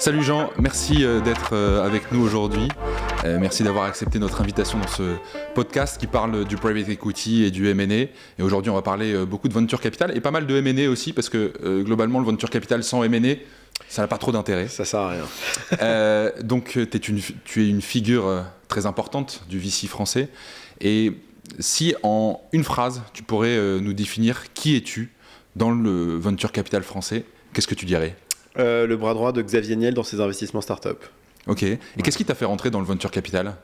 Salut Jean, merci d'être avec nous aujourd'hui. Merci d'avoir accepté notre invitation dans ce podcast qui parle du private equity et du M&A. Et aujourd'hui, on va parler beaucoup de venture capital et pas mal de M&A aussi parce que globalement, le venture capital sans M&A, ça n'a pas trop d'intérêt. Ça sert à rien. Donc, tu es une figure très importante du VC français. Et si en une phrase, tu pourrais nous définir qui es-tu dans le venture capital français, qu'est-ce que tu dirais ? Le bras droit de Xavier Niel dans ses investissements start-up. Ok. Et qu'est-ce qui t'a fait rentrer dans le venture capital ?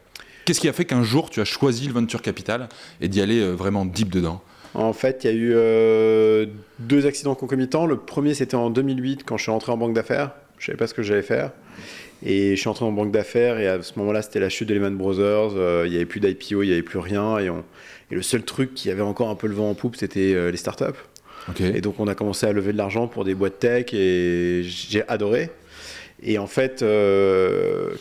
Qu'est-ce qui a fait qu'un jour tu as choisi le venture capital et d'y aller vraiment deep dedans ? En fait, il y a eu 2 accidents concomitants. Le premier, c'était en 2008 quand je suis entré en banque d'affaires. Je ne savais pas ce que j'allais faire. Et je suis entré en banque d'affaires et à ce moment-là, c'était la chute de Lehman Brothers. Il n'y avait plus d'IPO, il n'y avait plus rien. Et le seul truc qui avait encore un peu le vent en poupe, c'était les startups. Okay. Et donc, on a commencé à lever de l'argent pour des boîtes tech et j'ai adoré. Et en fait,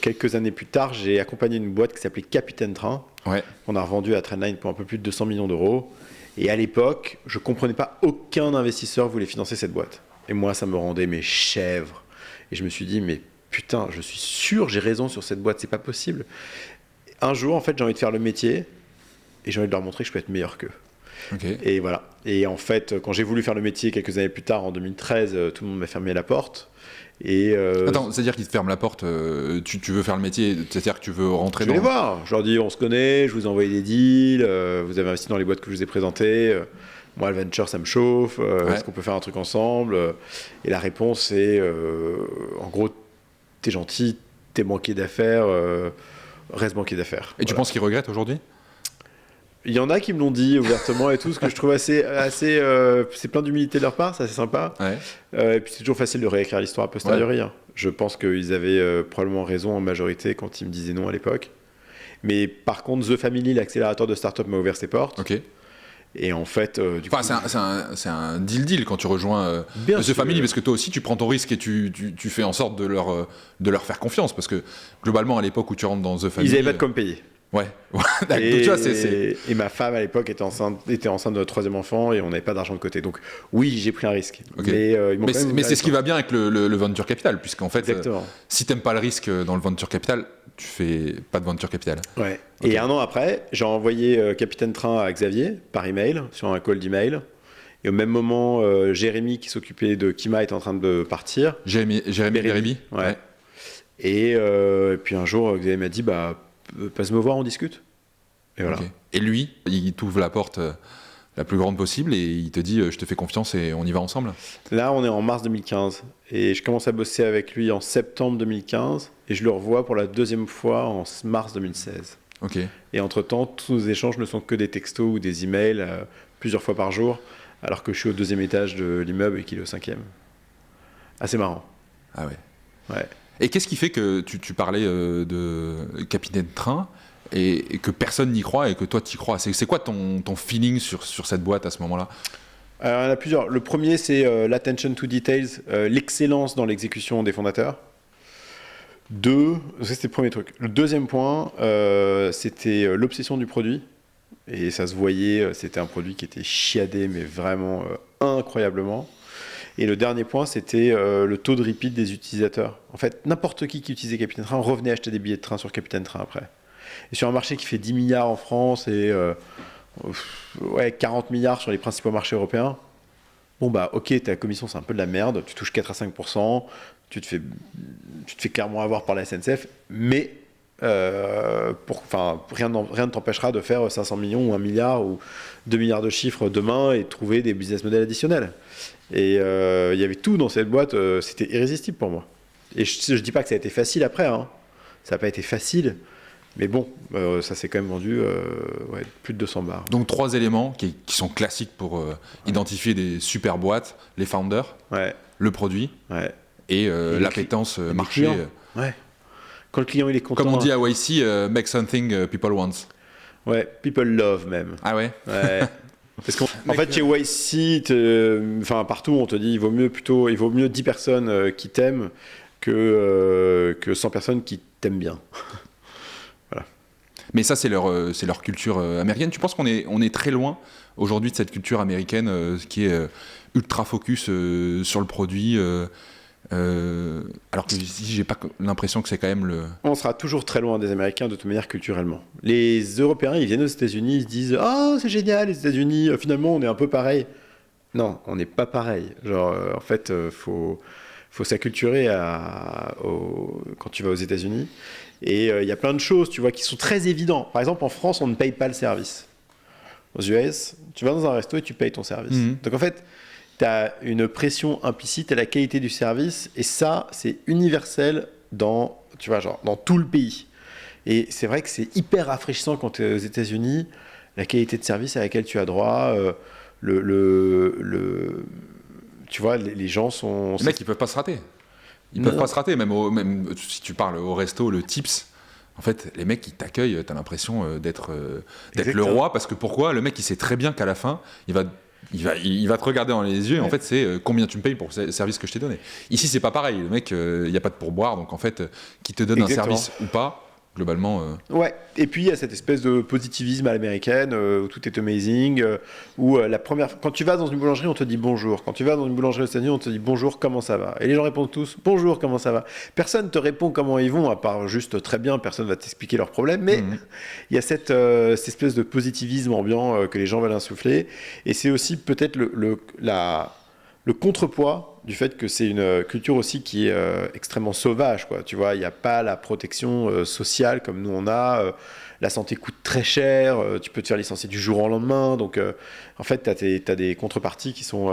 quelques années plus tard, j'ai accompagné une boîte qui s'appelait Capitaine Train, qu'on a revendue à Trendline pour un peu plus de 200 millions d'euros. Et à l'époque, je ne comprenais pas, aucun investisseur voulait financer cette boîte. Et moi, ça me rendait mes chèvres. Et je me suis dit, mais putain, je suis sûr, j'ai raison sur cette boîte, c'est pas possible. Un jour, en fait, j'ai envie de faire le métier et j'ai envie de leur montrer que je peux être meilleur qu'eux. Okay. Et voilà. Et en fait, quand j'ai voulu faire le métier quelques années plus tard, en 2013, tout le monde m'a fermé la porte. Et Attends, c'est-à-dire qu'ils te ferment la porte, tu veux faire le métier, c'est-à-dire que tu veux rentrer dans... Je vais les voir. Je leur dis, on se connaît, je vous ai envoyé des deals, vous avez investi dans les boîtes que je vous ai présentées. Moi, le venture, ça me chauffe. Est-ce qu'on peut faire un truc ensemble ? Et la réponse est, en gros, t'es gentil, t'es banquier d'affaires, reste banquier d'affaires. Et tu penses qu'ils regrettent aujourd'hui ? Il y en a qui me l'ont dit ouvertement et tout, ce que je trouve assez c'est plein d'humilité de leur part, c'est assez sympa. Ouais. Et puis c'est toujours facile de réécrire l'histoire a posteriori. Ouais. Je pense qu'ils avaient probablement raison en majorité quand ils me disaient non à l'époque. Mais par contre, The Family, l'accélérateur de start-up, m'a ouvert ses portes. Ok. Et en fait, du coup, c'est un deal quand tu rejoins The Family, parce que toi aussi tu prends ton risque et tu fais en sorte de leur faire confiance, parce que globalement à l'époque où tu rentres dans The Family, ils n'avaient pas de com payer. Ouais. Et, tu vois, c'est... et ma femme à l'époque était enceinte de notre 3e enfant et on n'avait pas d'argent de côté. Donc oui, j'ai pris un risque. Okay. Mais c'est ce qui va bien avec le venture capital, puisqu'en fait, si tu n'aimes pas le risque dans le venture capital, tu fais pas de venture capital. Ouais. Okay. Et un an après, j'ai envoyé Capitaine Train à Xavier par email, sur un call d'email. Et au même moment, Jérémy, qui s'occupait de Kima, était en train de partir. Jérémy ouais. Et puis un jour, Xavier m'a dit, passe me voir, on discute. Et voilà. Okay. Et lui, il t'ouvre la porte la plus grande possible et il te dit je te fais confiance et on y va ensemble. Là, on est en mars 2015 et je commence à bosser avec lui en septembre 2015 et je le revois pour la 2e fois en mars 2016. Okay. Et entre-temps, tous nos échanges ne sont que des textos ou des emails plusieurs fois par jour, alors que je suis au 2e étage de l'immeuble et qu'il est au 5e. Assez marrant. Ah ouais. Ouais. Et qu'est-ce qui fait que tu parlais de Capitaine Train et que personne n'y croit et que toi t'y crois ? C'est quoi ton feeling sur cette boîte à ce moment-là ? Il y en a plusieurs. Le premier, c'est l'attention to details, l'excellence dans l'exécution des fondateurs. Ça c'était le premier truc. Le 2e point, c'était l'obsession du produit. Et ça se voyait, c'était un produit qui était chiadé, mais vraiment incroyablement. Et le dernier point, c'était le taux de repeat des utilisateurs. En fait, n'importe qui utilisait Capitaine Train revenait acheter des billets de train sur Capitaine Train après. Et sur un marché qui fait 10 milliards en France et 40 milliards sur les principaux marchés européens, ok, ta commission, c'est un peu de la merde, tu touches 4 à 5%, tu te fais clairement avoir par la SNCF, mais rien ne t'empêchera de faire 500 millions ou 1 milliard ou 2 milliards de chiffres demain et de trouver des business models additionnels. Et il y avait tout dans cette boîte, c'était irrésistible pour moi. Et je ne dis pas que ça a été facile après, hein. Ça n'a pas été facile, mais bon, ça s'est quand même vendu plus de 200 bars. Donc 3 éléments qui sont classiques pour identifier des super boîtes, les founders, le produit et l'appétence marché. Quand le client il est content. Comme on dit à YC, make something people want. Ouais, people love même. Ah ouais. Parce qu'en fait, chez YC, partout, on te dit il vaut mieux 10 personnes qui t'aiment que 100 personnes qui t'aiment bien. Voilà. Mais ça, c'est leur culture américaine. Tu penses qu'on est très loin aujourd'hui de cette culture américaine qui est ultra focus sur le produit Alors que ici, j'ai pas l'impression que c'est quand même le... On sera toujours très loin des Américains de toute manière culturellement. Les Européens, ils viennent aux États-Unis, ils se disent « Ah, c'est génial, les États-Unis, finalement, on est un peu pareil. » Non, on n'est pas pareil. Genre, en fait, faut s'acculturer quand tu vas aux États-Unis. Et il y a plein de choses, tu vois, qui sont très évidentes. Par exemple, en France, on ne paye pas le service. Aux US, tu vas dans un resto et tu payes ton service. Donc en fait, tu as une pression implicite à la qualité du service, et ça, c'est universel dans tout le pays. Et c'est vrai que c'est hyper rafraîchissant quand tu es aux États-Unis, la qualité de service à laquelle tu as droit, tu vois, les gens sont... Les mecs, ils peuvent pas se rater. Ils peuvent pas se rater, même si tu parles au resto, le tips. En fait, les mecs qui t'accueillent, t'as l'impression d'être le roi, parce que pourquoi ? Le mec, il sait très bien qu'à la fin, il va te regarder dans les yeux, et en fait, c'est combien tu me payes pour le service que je t'ai donné. Ici, c'est pas pareil. Le mec, il n'y a pas de pourboire, donc en fait, qui te donne un service ou pas, globalement... Ouais, et puis il y a cette espèce de positivisme à l'américaine, où tout est amazing, où quand tu vas dans une boulangerie, on te dit bonjour. Quand tu vas dans une boulangerie aux États-Unis, on te dit bonjour, comment ça va ? Et les gens répondent tous bonjour, comment ça va ? Personne ne te répond comment ils vont, à part juste très bien, personne ne va t'expliquer leurs problèmes, mais il y a cette espèce de positivisme ambiant que les gens veulent insuffler, et c'est aussi peut-être le contrepoids du fait que c'est une culture aussi qui est extrêmement sauvage, quoi. Tu vois, il n'y a pas la protection sociale comme nous on a. La santé coûte très cher, tu peux te faire licencier du jour au lendemain. Donc, en fait, tu as des contreparties qui sont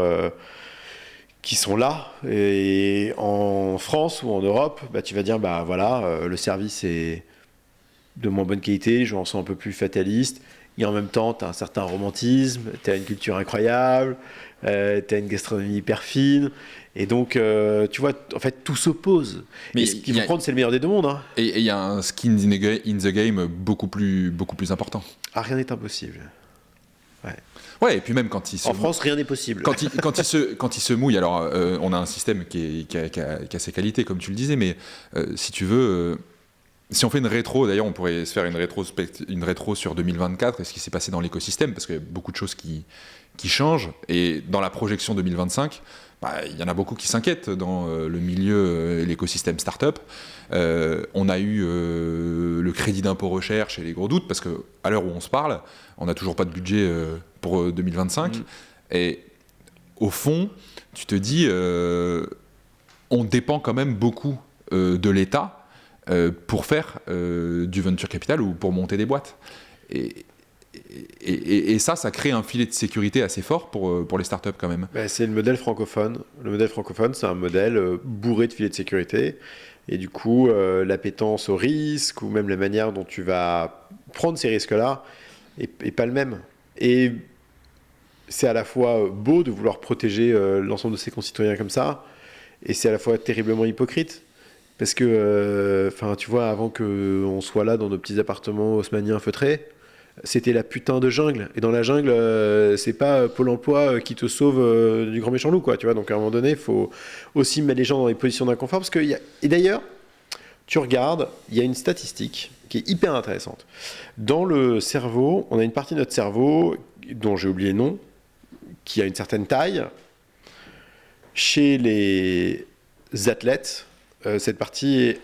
là. Et en France ou en Europe, tu vas dire, le service est de moins bonne qualité, les gens sont un peu plus fatalistes. Et en même temps, tu as un certain romantisme, tu as une culture incroyable, tu as une gastronomie hyper fine. Et donc, tu vois, en fait, tout s'oppose. Mais ce qu'il faut prendre, c'est le meilleur des deux mondes. Hein. Et il y a un skin in the game beaucoup plus important. Ah, rien n'est impossible. Ouais, et puis même quand il se... En France, rien n'est possible. Quand il se mouille, alors on a un système qui a ses qualités, comme tu le disais, mais si tu veux... Si on fait une rétro, d'ailleurs on pourrait se faire une rétro sur 2024 et ce qui s'est passé dans l'écosystème, parce qu'il y a beaucoup de choses qui changent, et dans la projection 2025, il y en a beaucoup qui s'inquiètent dans le milieu et l'écosystème start-up. On a eu le crédit d'impôt recherche et les gros doutes, parce qu'à l'heure où on se parle, on n'a toujours pas de budget pour 2025. Et au fond, tu te dis, on dépend quand même beaucoup de l'État pour faire du venture capital ou pour monter des boîtes. Et ça crée un filet de sécurité assez fort pour les startups quand même. C'est le modèle francophone. Le modèle francophone, c'est un modèle bourré de filets de sécurité. Et du coup, l'appétence au risque, ou même la manière dont tu vas prendre ces risques-là, est pas le même. Et c'est à la fois beau de vouloir protéger l'ensemble de ses concitoyens comme ça, et c'est à la fois terriblement hypocrite. Parce que, tu vois, avant qu'on soit là dans nos petits appartements haussmanniens feutrés, c'était la putain de jungle. Et dans la jungle, c'est pas Pôle emploi qui te sauve du grand méchant loup, quoi. Tu vois, donc à un moment donné, il faut aussi mettre les gens dans des positions d'inconfort. Et d'ailleurs, tu regardes, il y a une statistique qui est hyper intéressante. Dans le cerveau, on a une partie de notre cerveau, dont j'ai oublié le nom, qui a une certaine taille. Chez les athlètes, cette partie est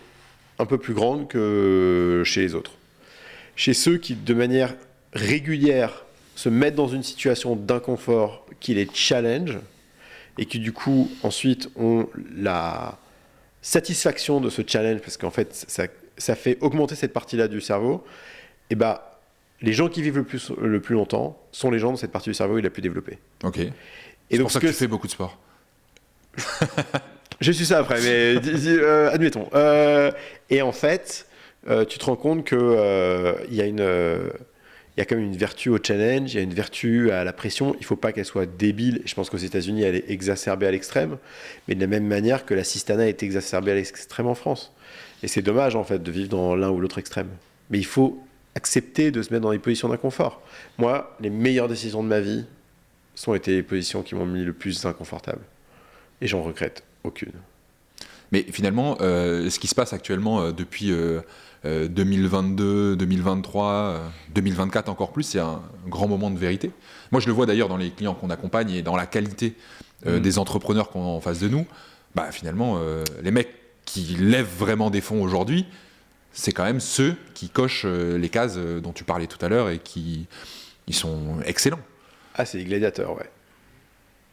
un peu plus grande que chez les autres. Chez ceux qui, de manière régulière, se mettent dans une situation d'inconfort qui les challenge et qui, du coup, ensuite ont la satisfaction de ce challenge, parce qu'en fait, ça fait augmenter cette partie-là du cerveau, et les gens qui vivent le plus longtemps sont les gens dont cette partie du cerveau est la plus développée. Ok. Et c'est donc, pour ça que tu fais beaucoup de sport. Je suis ça après, mais admettons. Et en fait, tu te rends compte qu'il y a quand même une vertu au challenge, il y a une vertu à la pression. Il ne faut pas qu'elle soit débile. Je pense qu'aux États-Unis, elle est exacerbée à l'extrême, mais de la même manière que la cistana est exacerbée à l'extrême en France. Et c'est dommage, en fait, de vivre dans l'un ou l'autre extrême. Mais il faut accepter de se mettre dans des positions d'inconfort. Moi, les meilleures décisions de ma vie ont été les positions qui m'ont mis le plus inconfortable. Et j'en regrette aucune. Mais finalement, ce qui se passe actuellement depuis 2022, 2023, 2024 encore plus, c'est un grand moment de vérité. Moi, je le vois d'ailleurs dans les clients qu'on accompagne et dans la qualité des entrepreneurs qu'on a en face de nous. finalement, les mecs qui lèvent vraiment des fonds aujourd'hui, c'est quand même ceux qui cochent les cases dont tu parlais tout à l'heure et ils sont excellents. Ah, c'est les gladiateurs, ouais.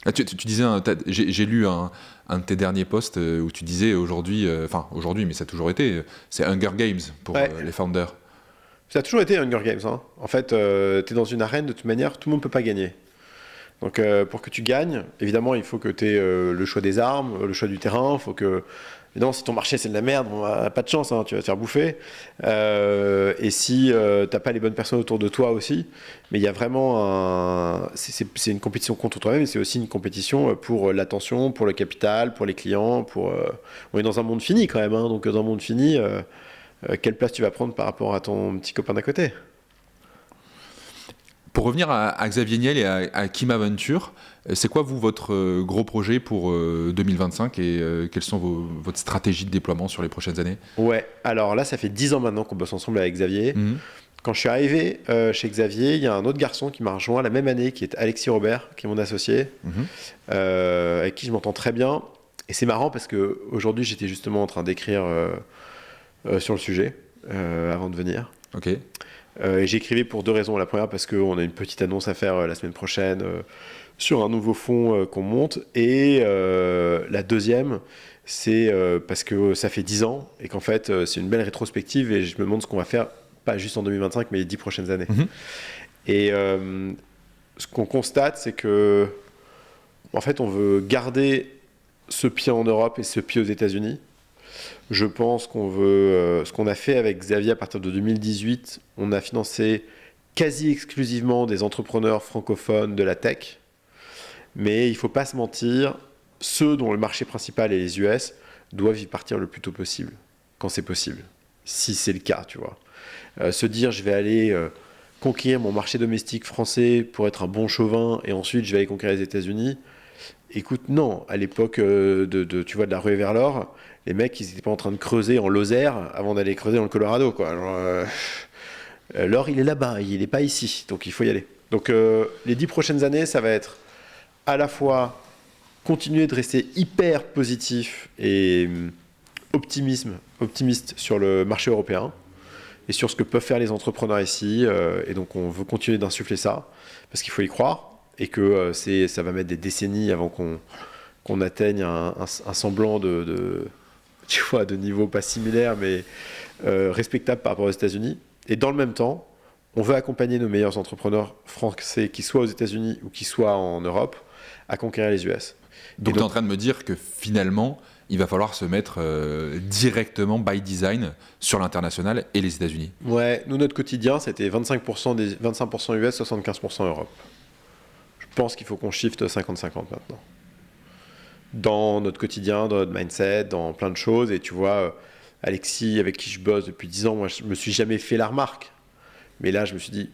Ah, tu disais, j'ai lu un de tes derniers posts où tu disais aujourd'hui, mais ça a toujours été, c'est Hunger Games pour les founders. Ça a toujours été Hunger Games. Hein. En fait, tu es dans une arène, de toute manière, tout le monde ne peut pas gagner. Donc, pour que tu gagnes, évidemment, il faut que tu aies le choix des armes, le choix du terrain. Il faut que. Évidemment, si ton marché c'est de la merde, pas de chance, hein, tu vas te faire bouffer. Et si t'as pas les bonnes personnes autour de toi aussi, mais il y a vraiment c'est une compétition contre toi-même, mais c'est aussi une compétition pour l'attention, pour le capital, pour les clients. On est dans un monde fini quand même, hein, donc dans un monde fini, quelle place tu vas prendre par rapport à ton petit copain d'à côté? Pour revenir à Xavier Niel et à Kima Venture, c'est quoi, vous, votre gros projet pour 2025 et quelles sont votre stratégie de déploiement sur les prochaines années? Ouais, alors là, ça fait 10 ans maintenant qu'on bosse ensemble avec Xavier. Quand je suis arrivé chez Xavier, il y a un autre garçon qui m'a rejoint la même année, qui est Alexis Robert, qui est mon associé, avec qui je m'entends très bien. Et c'est marrant parce qu'aujourd'hui, j'étais justement en train d'écrire sur le sujet avant de venir. Ok. Et j'écrivais pour 2 raisons. La première, parce qu'on a une petite annonce à faire la semaine prochaine sur un nouveau fonds qu'on monte. Et la deuxième, c'est parce que ça fait 10 ans et qu'en fait, c'est une belle rétrospective et je me demande ce qu'on va faire, pas juste en 2025, mais les 10 prochaines années. Et ce qu'on constate, c'est que en fait, on veut garder ce pied en Europe et ce pied aux États-Unis. Je pense qu'on veut, ce qu'on a fait avec Xavier à partir de 2018, on a financé quasi exclusivement des entrepreneurs francophones de la tech. Mais il ne faut pas se mentir, ceux dont le marché principal est les US doivent y partir le plus tôt possible, quand c'est possible, si c'est le cas, tu vois. Se dire, je vais aller conquérir mon marché domestique français pour être un bon chauvin et ensuite je vais aller conquérir les États-Unis. Écoute, non, à l'époque tu vois, de la ruée vers l'or, les mecs, ils n'étaient pas en train de creuser en Lozère avant d'aller creuser dans le Colorado, quoi. L'or, il est là-bas, il n'est pas ici, donc il faut y aller. Donc les 10 prochaines années, ça va être à la fois continuer de rester hyper positif et optimiste sur le marché européen et sur ce que peuvent faire les entrepreneurs ici. Et donc on veut continuer d'insuffler ça, parce qu'il faut y croire, et que ça va mettre des décennies avant qu'on atteigne un semblant tu vois, de niveau pas similaire, mais respectable par rapport aux États-Unis. Et dans le même temps, on veut accompagner nos meilleurs entrepreneurs français, qui soient aux États-Unis ou qui soient en Europe, à conquérir les US. Donc tu es en train de me dire que finalement, il va falloir se mettre directement by design sur l'international et les États-Unis. Ouais, nous, notre quotidien, c'était 25% US, 75% Europe. Je pense qu'il faut qu'on shift 50-50 maintenant. Dans notre quotidien, dans notre mindset, dans plein de choses. Et tu vois, Alexis, avec qui je bosse depuis 10 ans, moi, je me suis jamais fait la remarque. Mais là, je me suis dit,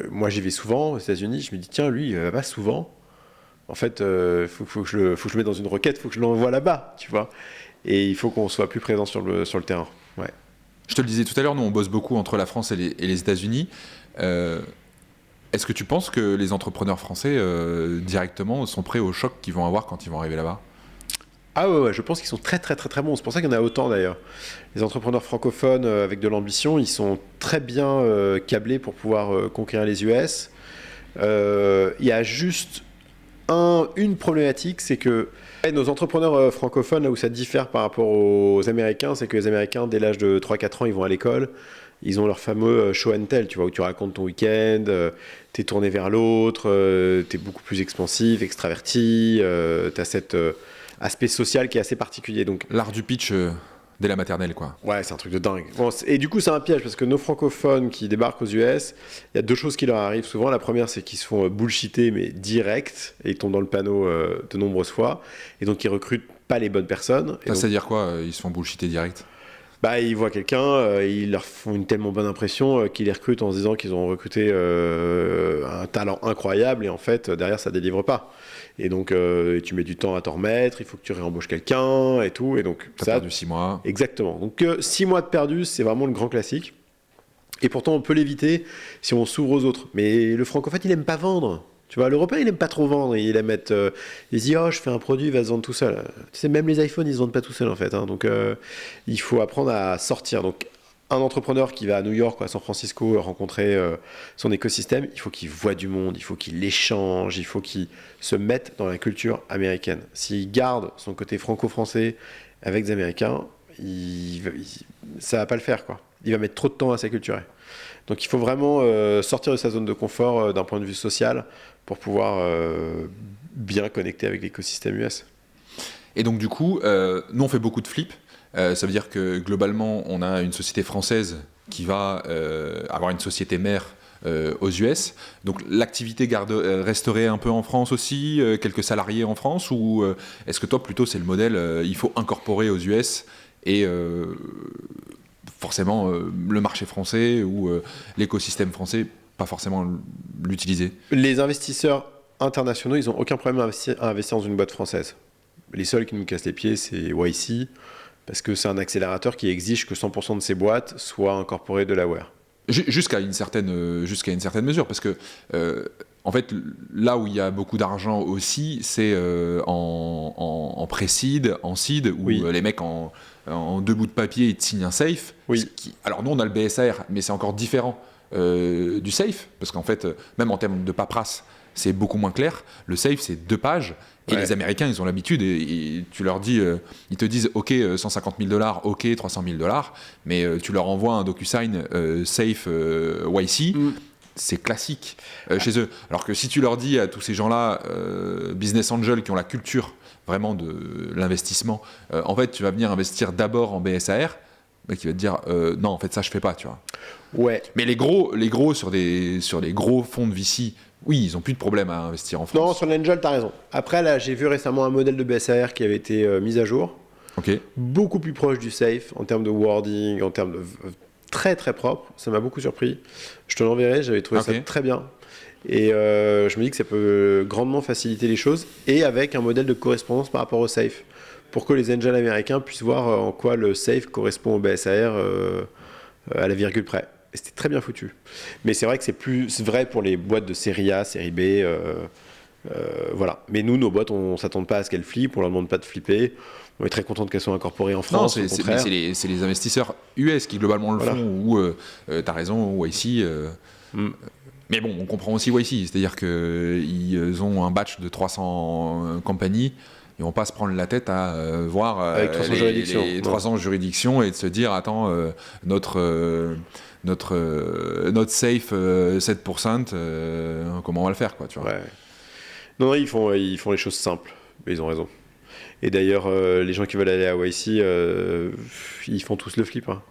moi, j'y vais souvent aux États-Unis. Je me dis, tiens, lui, il va pas souvent. En fait, faut que je le mette dans une requête, faut que je l'envoie là-bas, tu vois. Et il faut qu'on soit plus présent sur le terrain. Ouais. Je te le disais tout à l'heure, nous, on bosse beaucoup entre la France et les États-Unis. Est-ce que tu penses que les entrepreneurs français, directement, sont prêts au choc qu'ils vont avoir quand ils vont arriver là-bas? Ah ouais, je pense qu'ils sont très très très très bons. C'est pour ça qu'il y en a autant d'ailleurs. Les entrepreneurs francophones avec de l'ambition, ils sont très bien câblés pour pouvoir conquérir les US. Il y a juste une problématique, c'est que nos entrepreneurs francophones, là où ça diffère par rapport aux Américains, c'est que les Américains, dès l'âge de 3-4 ans, ils vont à l'école. Ils ont leur fameux show and tell, tu vois, où tu racontes ton week-end, t'es tourné vers l'autre, t'es beaucoup plus expansif, extraverti, t'as cet aspect social qui est assez particulier. Donc, l'art du pitch dès la maternelle, quoi. Ouais, c'est un truc de dingue. Bon, et du coup, c'est un piège, parce que nos francophones qui débarquent aux US, il y a 2 choses qui leur arrivent souvent. La première, c'est qu'ils se font bullshiter, mais direct, et ils tombent dans le panneau de nombreuses fois. Et donc, ils recrutent pas les bonnes personnes. Ça veut dire quoi, ils se font bullshiter direct? Bah, ils voient quelqu'un, ils leur font une tellement bonne impression qu'ils les recrutent en se disant qu'ils ont recruté un talent incroyable, et en fait, derrière, ça délivre pas. Et donc, tu mets du temps à t'en remettre, il faut que tu réembauches quelqu'un et tout. Et donc, t'as perdu 6 mois. Exactement. Donc, 6 mois de perdu, c'est vraiment le grand classique. Et pourtant, on peut l'éviter si on s'ouvre aux autres. Mais le francophone, il n'aime pas vendre. Tu vois, l'Européen, il aime pas trop vendre. Il aime être. Il se dit, oh, je fais un produit, il va se vendre tout seul. Tu sais, même les iPhones, ils se vendent pas tout seuls, en fait. Hein. Donc, il faut apprendre à sortir. Donc, un entrepreneur qui va à New York ou à San Francisco rencontrer son écosystème, il faut qu'il voit du monde, il faut qu'il échange, il faut qu'il se mette dans la culture américaine. S'il garde son côté franco-français avec des Américains, ça va pas le faire, quoi. Il va mettre trop de temps à s'acculturer. Donc il faut vraiment sortir de sa zone de confort d'un point de vue social pour pouvoir bien connecter avec l'écosystème US. Et donc du coup, nous on fait beaucoup de flips. Ça veut dire que globalement, on a une société française qui va avoir une société mère aux US. Donc l'activité resterait un peu en France aussi, quelques salariés en France, ou est-ce que toi plutôt c'est le modèle, il faut incorporer aux US et forcément le marché français ou l'écosystème français, pas forcément l'utiliser? Les investisseurs internationaux, ils n'ont aucun problème à investir dans une boîte française. Les seuls qui nous cassent les pieds, c'est YC, parce que c'est un accélérateur qui exige que 100% de ses boîtes soient incorporées de l'Aware. Jusqu'à une certaine mesure, parce que en fait, là où il y a beaucoup d'argent aussi, c'est en pré-seed, en seed, où les mecs en 2 bouts de papier, ils te signent un safe. Oui. Alors nous, on a le BSAR, mais c'est encore différent du safe, parce qu'en fait, même en termes de paperasse, c'est beaucoup moins clair. Le safe, c'est 2 pages. Et les Américains, ils ont l'habitude, et tu leur dis, ils te disent, OK, 150 000 $, OK, 300 000 $, mais tu leur envoies un DocuSign safe YC, c'est classique chez eux. Alors que si tu leur dis à tous ces gens-là, business angels qui ont la culture vraiment de l'investissement, en fait, tu vas venir investir d'abord en BSAR, bah, qui va te dire, non, en fait, ça, je fais pas, tu vois. Ouais. Mais les gros sur les gros fonds de VC, oui, ils n'ont plus de problème à investir en France. Non, sur l'Angel, tu as raison. Après, là, j'ai vu récemment un modèle de BSAR qui avait été mis à jour. Ok. Beaucoup plus proche du safe en termes de wording, en termes de très très propre. Ça m'a beaucoup surpris. Je te l'enverrai, j'avais trouvé ça très bien. Et je me dis que ça peut grandement faciliter les choses et avec un modèle de correspondance par rapport au safe pour que les angels américains puissent voir en quoi le safe correspond au BSAR à la virgule près. Et c'était très bien foutu. Mais c'est vrai que c'est plus vrai pour les boîtes de série A, série B. Voilà. Mais nous, nos boîtes, on ne s'attend pas à ce qu'elles flippent, on ne leur demande pas de flipper. On est très content qu'elles soient incorporées en France. Non, c'est les investisseurs US qui globalement le font, ou tu as raison, ou ici. Mais bon, on comprend aussi YC, c'est-à-dire qu'ils ont un batch de 300 compagnies. Ils vont pas se prendre la tête à voir avec 300 les 300 juridictions et de se dire, attends, notre safe 7%, comment on va le faire, quoi, tu vois. Ouais. Non, ils font les choses simples, mais ils ont raison. Et d'ailleurs, les gens qui veulent aller à YC, ils font tous le flip. Hein.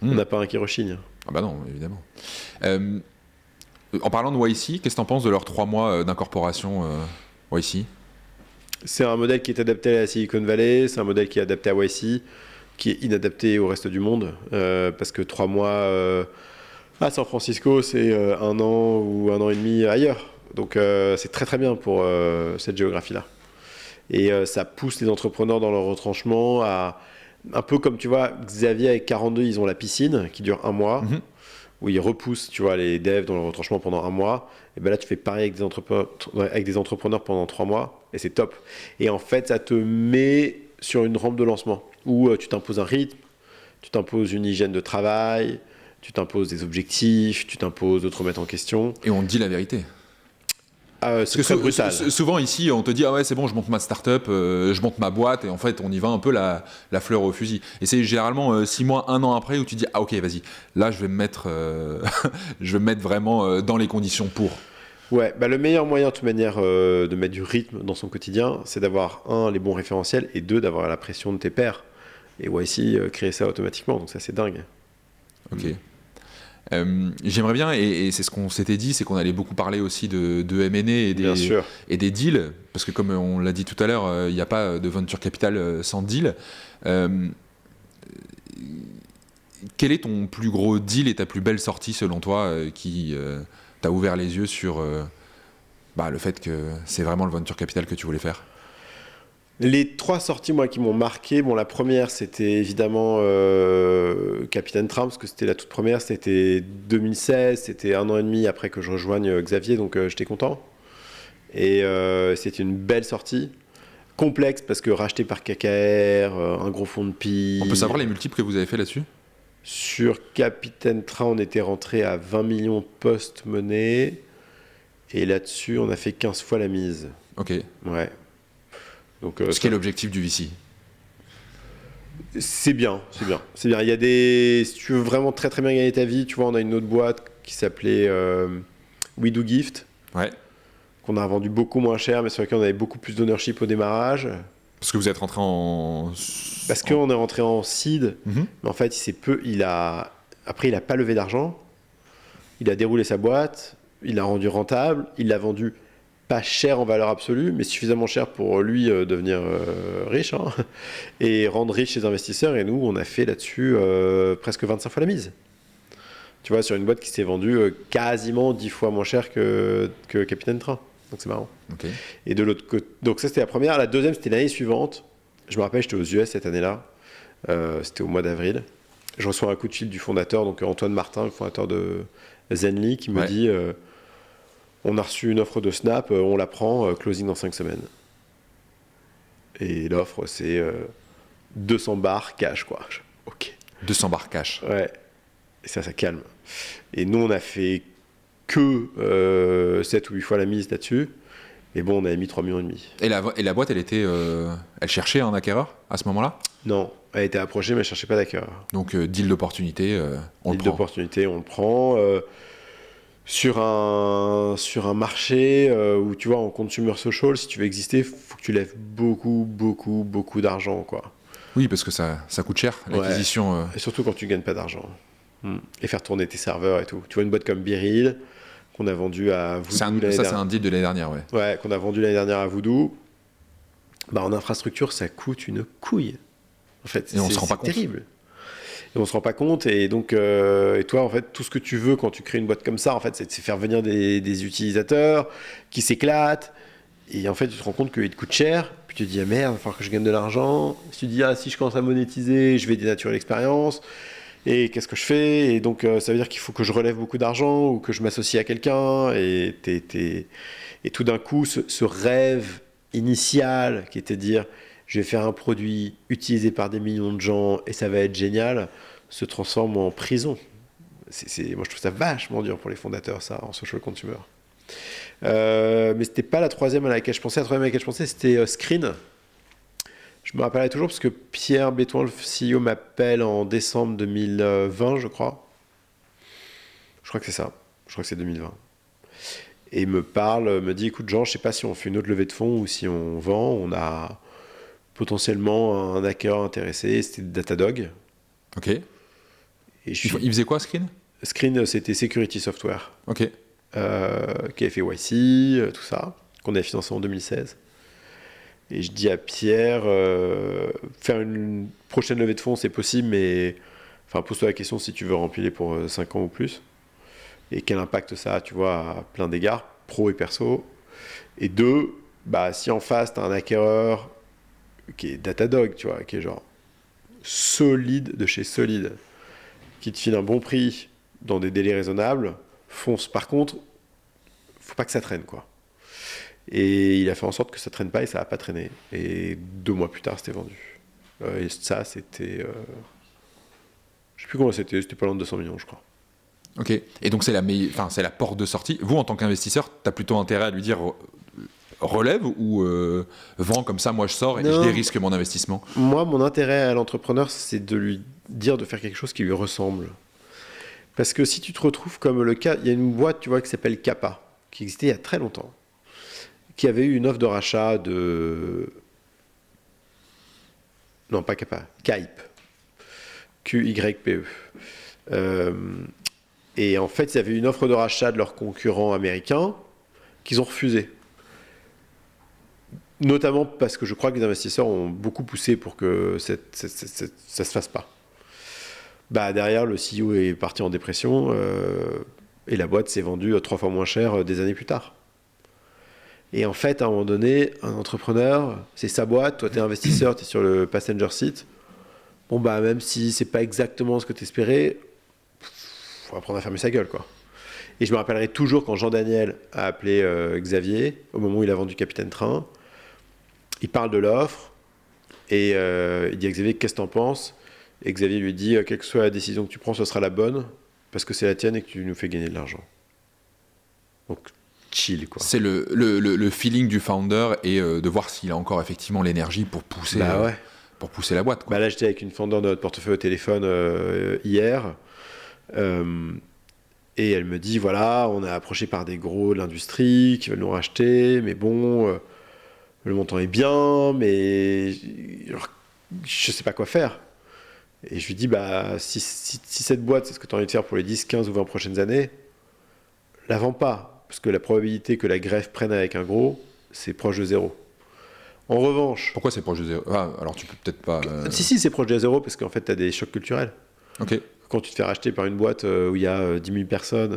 On n'a pas un qui rechigne. Ah bah non, évidemment. En parlant de YC, qu'est-ce que tu en penses de leurs 3 mois d'incorporation YC? C'est un modèle qui est adapté à la Silicon Valley, c'est un modèle qui est adapté à YC, qui est inadapté au reste du monde, parce que 3 mois à San Francisco, c'est 1 an ou 1 an et demi ailleurs. Donc c'est très très bien pour cette géographie-là. Et ça pousse les entrepreneurs dans leur retranchement à... Un peu comme, tu vois, Xavier avec 42, ils ont la piscine qui dure 1 mois, où ils repoussent, tu vois, les devs dans leur retranchement pendant 1 mois. Et ben là, tu fais pareil avec des entrepreneurs pendant 3 mois, et c'est top. Et en fait, ça te met sur une rampe de lancement, où tu t'imposes un rythme, tu t'imposes une hygiène de travail, tu t'imposes des objectifs, tu t'imposes de te remettre en question. Et on te dit la vérité. C'est très brutal. Souvent ici, on te dit, ah ouais, c'est bon, je monte ma start-up, je monte ma boîte, et en fait, on y va un peu la fleur au fusil. Et c'est généralement 6 mois, 1 an après où tu dis, ah ok, vas-y, là, je vais me mettre vraiment dans les conditions pour. Ouais, bah le meilleur moyen de toute manière de mettre du rythme dans son quotidien, c'est d'avoir les bons référentiels, et 2, d'avoir la pression de tes pairs. Et YC créer ça automatiquement, donc ça c'est dingue. Ok. J'aimerais bien, et c'est ce qu'on s'était dit, c'est qu'on allait beaucoup parler aussi de M&A et des deals, parce que comme on l'a dit tout à l'heure, il n'y a pas de venture capital sans deal. Quel est ton plus gros deal et ta plus belle sortie selon toi qui t'a ouvert les yeux sur le fait que c'est vraiment le venture capital que tu voulais faire? Les 3 sorties moi qui m'ont marqué, bon la première c'était évidemment Capitaine Train, parce que c'était la toute première, c'était 2016, c'était 1 an et demi après que je rejoigne Xavier, donc j'étais content. Et c'était une belle sortie. Complexe parce que racheté par KKR, un gros fonds de PI. On peut savoir les multiples que vous avez fait là-dessus ? Sur Capitaine Train, on était rentré à 20 millions post-monnaie. Et là-dessus, on a fait 15 fois la mise. Ok. Ouais. Donc, ce qui est l'objectif du VC. C'est bien. Il y a des... Si tu veux vraiment très très bien gagner ta vie, tu vois, on a une autre boîte qui s'appelait We Do Gift. Ouais. Qu'on a vendu beaucoup moins cher, mais sur lequel on avait beaucoup plus d'ownership au démarrage. Parce que vous êtes rentré en... Parce qu'on est rentré en seed, mais en fait, après, il n'a pas levé d'argent. Il a déroulé sa boîte, il l'a rendu rentable, il l'a vendu pas cher en valeur absolue, mais suffisamment cher pour lui devenir riche, hein, et rendre riche ses investisseurs. Et nous, on a fait là-dessus presque 25 fois la mise. Tu vois, sur une boîte qui s'est vendue quasiment 10 fois moins cher que Capitaine Train. Donc c'est marrant. Okay. Et de l'autre côté, donc ça c'était la première. La deuxième, c'était l'année suivante. Je me rappelle, j'étais aux US cette année-là. C'était au mois d'avril. Je reçois un coup de fil du fondateur, donc Antoine Martin, le fondateur de Zenly, qui me dit on a reçu une offre de Snap, on la prend, closing dans 5 semaines. Et l'offre, c'est 200 bars cash, quoi. Ok. 200 bars cash. Ouais. Et ça calme. Et nous, on a fait que 7 ou 8 fois la mise là-dessus. Mais bon, on avait mis 3,5 millions. Et la boîte, elle cherchait un acquéreur à ce moment-là ? Non, elle était approchée, mais elle ne cherchait pas d'acquéreur. Donc, deal d'opportunité, on le prend. Deal d'opportunité, on le prend. Sur un marché où, tu vois, en consumer social, si tu veux exister, il faut que tu lèves beaucoup d'argent, quoi. Oui, parce que ça coûte cher, l'acquisition. Ouais. Et surtout quand tu ne gagnes pas d'argent. Et faire tourner tes serveurs et tout. Tu vois, une boîte comme Biril, qu'on a vendue à Voodoo c'est un deal de l'année dernière, ouais. Ouais, qu'on a vendu l'année dernière à Voodoo. Bah, en infrastructure, ça coûte une couille. En fait, et on se rend pas compte. C'est terrible. Et on se rend pas compte. Et donc, et toi, en fait, tout ce que tu veux quand tu crées une boîte comme ça, en fait, c'est faire venir des utilisateurs qui s'éclatent. Et en fait, tu te rends compte qu'il te coûte cher. Puis tu te dis, ah merde, il va falloir que je gagne de l'argent. Si tu te dis, ah, si je commence à monétiser, je vais dénaturer l'expérience. Et qu'est-ce que je fais ? Et donc, ça veut dire qu'il faut que je relève beaucoup d'argent ou que je m'associe à quelqu'un. Et tout d'un coup, ce rêve initial qui était de dire je vais faire un produit utilisé par des millions de gens et ça va être génial, se transforme en prison. Moi, je trouve ça vachement dur pour les fondateurs, ça, en social consumer. Mais c'était pas la troisième à laquelle je pensais. La troisième à laquelle je pensais, c'était Screen. Je me rappellerai toujours parce que Pierre Bétoin, le CEO, m'appelle en décembre 2020, je crois. Je crois que c'est ça. Je crois que c'est 2020. Et me dit, écoute Jean, je sais pas si on fait une autre levée de fonds ou si on vend. On a potentiellement un acquéreur intéressé. C'était Datadog. Ok. Et il faisait quoi, Screen ? Screen, c'était Security Software. Ok. Qui avait fait YC, tout ça, qu'on a financé en 2016. Et je dis à Pierre, faire une prochaine levée de fonds, c'est possible, mais pose-toi la question si tu veux remplir pour 5 ans ou plus. Et quel impact ça a, tu vois, à plein d'égards, pro et perso. Et deux, si en face, tu as un acquéreur qui est Datadog, tu vois, qui est genre solide de chez solide, qui te file un bon prix dans des délais raisonnables, fonce. Par contre, faut pas que ça traîne, quoi. Et il a fait en sorte que ça traîne pas et ça a pas traîné. Et 2 mois plus tard, c'était vendu. Et ça, c'était... je sais plus comment c'était pas loin de 200 millions, je crois. Ok. Et donc, c'est la porte de sortie. Vous, en tant qu'investisseur, tu as plutôt intérêt à lui dire relève ou vends comme ça, moi je sors et je dérisque mon investissement. Moi, mon intérêt à l'entrepreneur, c'est de lui dire de faire quelque chose qui lui ressemble. Parce que si tu te retrouves comme le cas... Il y a une boîte, tu vois, qui s'appelle Kappa, qui existait il y a très longtemps, qui avait eu une offre de rachat de... Non, pas Kappa, Kype. Q-Y-P-E. Et en fait, ils avaient une offre de rachat de leurs concurrents américains qu'ils ont refusé. Notamment parce que je crois que les investisseurs ont beaucoup poussé pour que ça se fasse pas. Derrière, le CEO est parti en dépression et la boîte s'est vendue 3 fois moins cher des années plus tard. Et en fait, à un moment donné, un entrepreneur, c'est sa boîte, toi tu es investisseur, tu es sur le passenger seat. Même si c'est pas exactement ce que tu espérais, faut apprendre à fermer sa gueule, quoi. Et je me rappellerai toujours quand Jean-Daniel a appelé Xavier, au moment où il a vendu Capitaine Train. Il parle de l'offre, et il dit à Xavier, qu'est-ce que t'en penses? Et Xavier lui dit, quelle que soit la décision que tu prends, ce sera la bonne, parce que c'est la tienne et que tu nous fais gagner de l'argent. Donc, chill, quoi. C'est le feeling du founder, et de voir s'il a encore effectivement l'énergie pour pousser, pour pousser la boîte, quoi. Là, j'étais avec une founder de notre portefeuille au téléphone hier, et elle me dit, voilà, on est approché par des gros de l'industrie qui veulent nous racheter, mais bon, le montant est bien, mais je sais pas quoi faire. Et je lui dis, si cette boîte, c'est ce que tu as envie de faire pour les 10, 15 ou 20 prochaines années, la vends pas. Parce que la probabilité que la greffe prenne avec un gros, c'est proche de zéro. En revanche... Pourquoi c'est proche de zéro? Alors tu peux peut-être pas... Si, c'est proche de zéro, parce qu'en fait, tu as des chocs culturels. Ok. Quand tu te fais racheter par une boîte où il y a 10 000 personnes...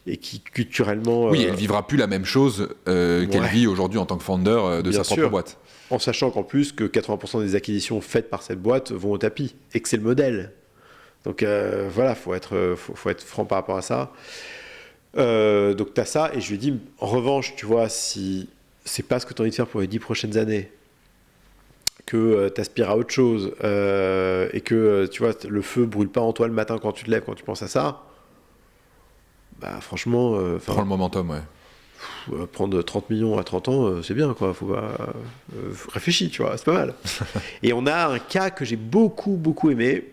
et qui culturellement... Oui, elle vivra plus la même chose qu'elle vit aujourd'hui en tant que founder de sa propre boîte. En sachant qu'en plus que 80% des acquisitions faites par cette boîte vont au tapis et que c'est le modèle. Donc voilà, faut être franc par rapport à ça. Donc tu as ça, et je lui dis, en revanche, tu vois, si c'est pas ce que tu as envie de faire pour les 10 prochaines années, que tu aspires à autre chose, et que tu vois, le feu brûle pas en toi le matin quand tu te lèves, quand tu penses à ça, franchement... Prends le momentum, ouais. Prendre 30 millions à 30 ans, c'est bien, quoi. Faut pas réfléchir, tu vois, c'est pas mal. Et on a un cas que j'ai beaucoup aimé.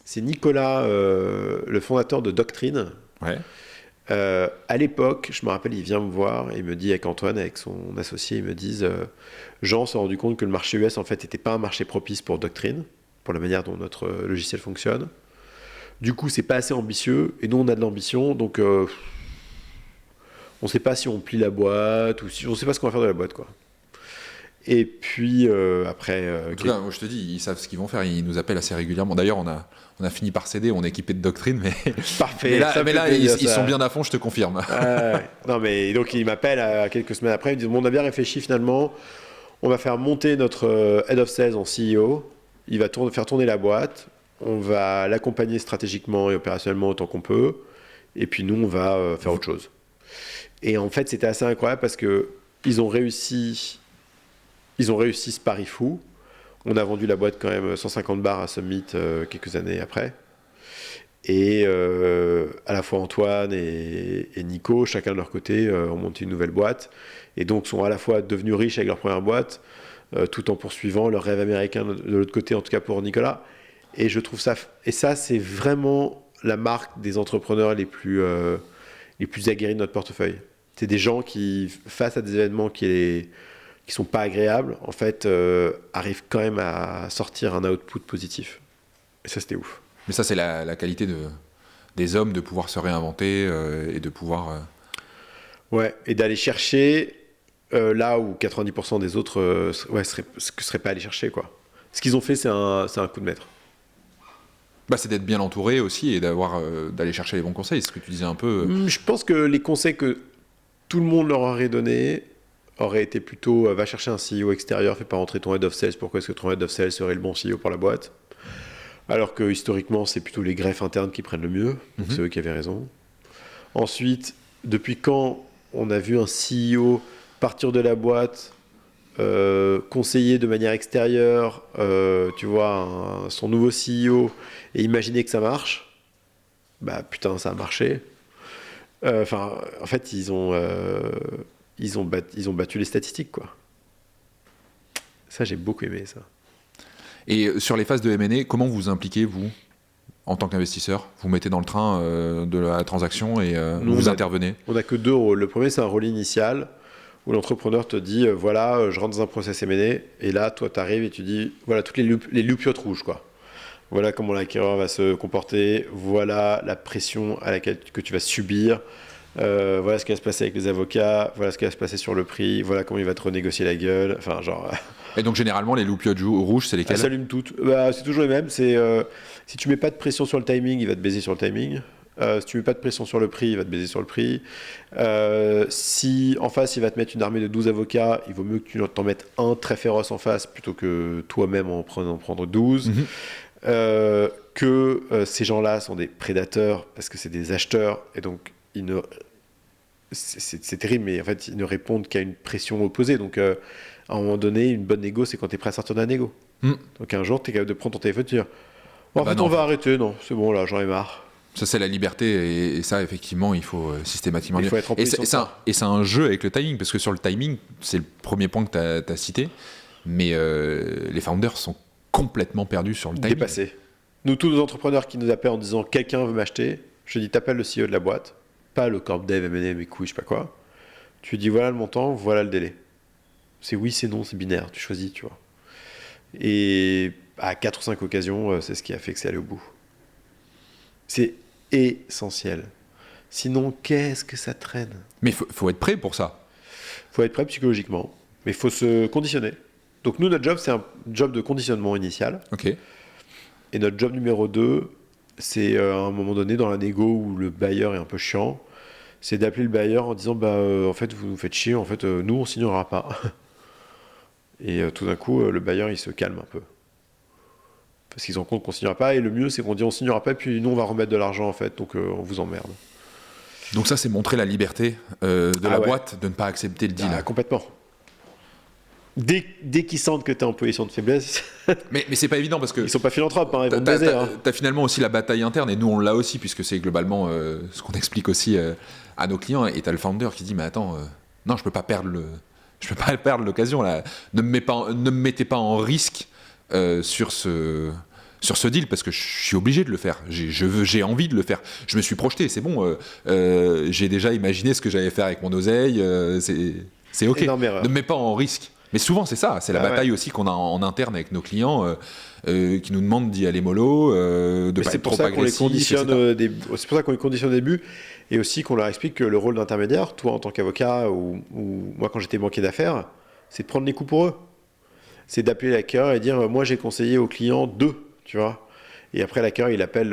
C'est Nicolas, le fondateur de Doctrine. Ouais. À l'époque, je me rappelle, il vient me voir et il me dit, avec Antoine, avec son associé, ils me disent, Jean s'est rendu compte que le marché US, en fait, n'était pas un marché propice pour Doctrine, pour la manière dont notre logiciel fonctionne. Du coup, c'est pas assez ambitieux, et nous, on a de l'ambition, donc... on ne sait pas si on plie la boîte ou si on ne sait pas ce qu'on va faire de la boîte, quoi. Et puis après... en tout cas, moi, je te dis, ils savent ce qu'ils vont faire. Ils nous appellent assez régulièrement. D'ailleurs, on a fini par céder. On est équipé de Doctrine, mais parfait. mais là, ils sont bien à fond. Je te confirme. Non, mais donc ils m'appellent quelques semaines après. Ils me disent, bon, on a bien réfléchi finalement. On va faire monter notre head of sales en CEO. Il va faire tourner la boîte. On va l'accompagner stratégiquement et opérationnellement autant qu'on peut. Et puis nous, on va faire autre chose. Et en fait, c'était assez incroyable parce qu'ils ont réussi ce pari fou. On a vendu la boîte quand même 150 bars à Summit quelques années après. Et à la fois Antoine et Nico, chacun de leur côté, ont monté une nouvelle boîte. Et donc sont à la fois devenus riches avec leur première boîte, tout en poursuivant leur rêve américain de l'autre côté, en tout cas pour Nicolas. Et je trouve ça... Et ça, c'est vraiment la marque des entrepreneurs les plus aguerris de notre portefeuille. C'est des gens qui, face à des événements qui sont pas agréables, en fait, arrivent quand même à sortir un output positif. Et ça, c'était ouf. Mais ça, c'est la qualité des hommes, de pouvoir se réinventer et de pouvoir... Ouais, et d'aller chercher là où 90% des autres seraient pas allés chercher, quoi. Ce qu'ils ont fait, c'est un coup de maître. C'est d'être bien entouré aussi et d'aller chercher les bons conseils, c'est ce que tu disais un peu. Je pense que les conseils que tout le monde leur aurait donné aurait été plutôt va chercher un CEO extérieur, fais pas rentrer ton head of sales, pourquoi est-ce que ton head of sales serait le bon CEO pour la boîte? Alors que historiquement, c'est plutôt les greffes internes qui prennent le mieux, donc c'est eux qui avaient raison. Ensuite, depuis quand on a vu un CEO partir de la boîte, conseiller de manière extérieure, tu vois, son nouveau CEO, et imaginer que ça marche? Putain, ça a marché. En fait, ils ont battu les statistiques, quoi. Ça, j'ai beaucoup aimé ça. Et sur les phases de M&A, comment vous vous impliquez, vous, en tant qu'investisseur? Vous mettez dans le train de la transaction et vous intervenez? On n'a que deux rôles. Le premier, c'est un rôle initial où l'entrepreneur te dit voilà, je rentre dans un process M&A, et là, toi, tu arrives et tu dis voilà, toutes les loupiottes rouges, quoi. Voilà comment l'acquéreur va se comporter, voilà la pression que tu vas subir, voilà ce qui va se passer avec les avocats, voilà ce qui va se passer sur le prix, voilà comment il va te renégocier la gueule, enfin genre... Et donc généralement les loupiottes rouges, c'est lesquelles? Elles s'allument toutes. C'est toujours les mêmes, c'est si tu mets pas de pression sur le timing, il va te baiser sur le timing. Si tu mets pas de pression sur le prix, il va te baiser sur le prix. Si en face il va te mettre une armée de 12 avocats, il vaut mieux que tu t'en mettes un très féroce en face plutôt que toi-même en prendre 12. Que ces gens-là sont des prédateurs parce que c'est des acheteurs et donc c'est terrible, mais en fait, ils ne répondent qu'à une pression opposée. Donc, à un moment donné, une bonne négo, c'est quand tu es prêt à sortir d'un négo. Donc, un jour, tu es capable de prendre ton téléphone et de dire en fait, on va arrêter. Non, c'est bon, là, j'en ai marre. Ça, c'est la liberté, et ça, effectivement, il faut systématiquement il faut être en position et c'est un jeu avec le timing, parce que sur le timing, c'est le premier point que tu as cité, mais les founders sont complètement perdus sur le timing. Dépassés. Nous, tous nos entrepreneurs qui nous appellent en disant quelqu'un veut m'acheter, je dis t'appelles le CEO de la boîte, pas le corp dev, M&A, mes couilles, je sais pas quoi. Tu lui dis voilà le montant, voilà le délai. C'est oui, c'est non, c'est binaire, tu choisis, tu vois. Et à 4 ou 5 occasions, c'est ce qui a fait que c'est allé au bout. C'est essentiel. Sinon, qu'est-ce que ça traîne ? Mais faut être prêt pour ça. Faut être prêt psychologiquement, mais il faut se conditionner. Donc nous, notre job, c'est un job de conditionnement initial. Ok. Et notre job numéro 2, c'est à un moment donné dans la négo où le bailleur est un peu chiant, c'est d'appeler le bailleur en disant en fait vous nous faites chier, en fait nous on signera pas. Et tout d'un coup le bailleur il se calme un peu. Parce qu'ils se rendent compte qu'on signera pas, et le mieux c'est qu'on dit on signera pas, puis nous on va remettre de l'argent en fait, donc on vous emmerde. Donc ça c'est montrer la liberté de la boîte de ne pas accepter le deal. Complètement. Dès qu'ils sentent que tu es en position de faiblesse. mais c'est pas évident parce que. Ils sont pas philanthropes, hein, ils vont te baiser. T'as finalement aussi la bataille interne, et nous on l'a aussi, puisque c'est globalement ce qu'on explique aussi à nos clients. Et t'as le founder qui dit mais attends, non, je peux pas perdre l'occasion là. Ne me mettez pas en risque sur ce deal, parce que je suis obligé de le faire. J'ai envie de le faire. Je me suis projeté, c'est bon. J'ai déjà imaginé ce que j'allais faire avec mon oseille. C'est ok. Ne me mets pas en risque. Mais souvent c'est ça, c'est la bataille aussi qu'on a en interne avec nos clients qui nous demandent d'y aller mollo, de pas être trop agressif. C'est pour ça qu'on les conditionne au début, et aussi qu'on leur explique que le rôle d'intermédiaire, toi en tant qu'avocat ou moi quand j'étais banquier d'affaires, c'est de prendre les coups pour eux. C'est d'appeler l'acquéreur et dire moi j'ai conseillé au client 2, tu vois. Et après l'acquéreur il appelle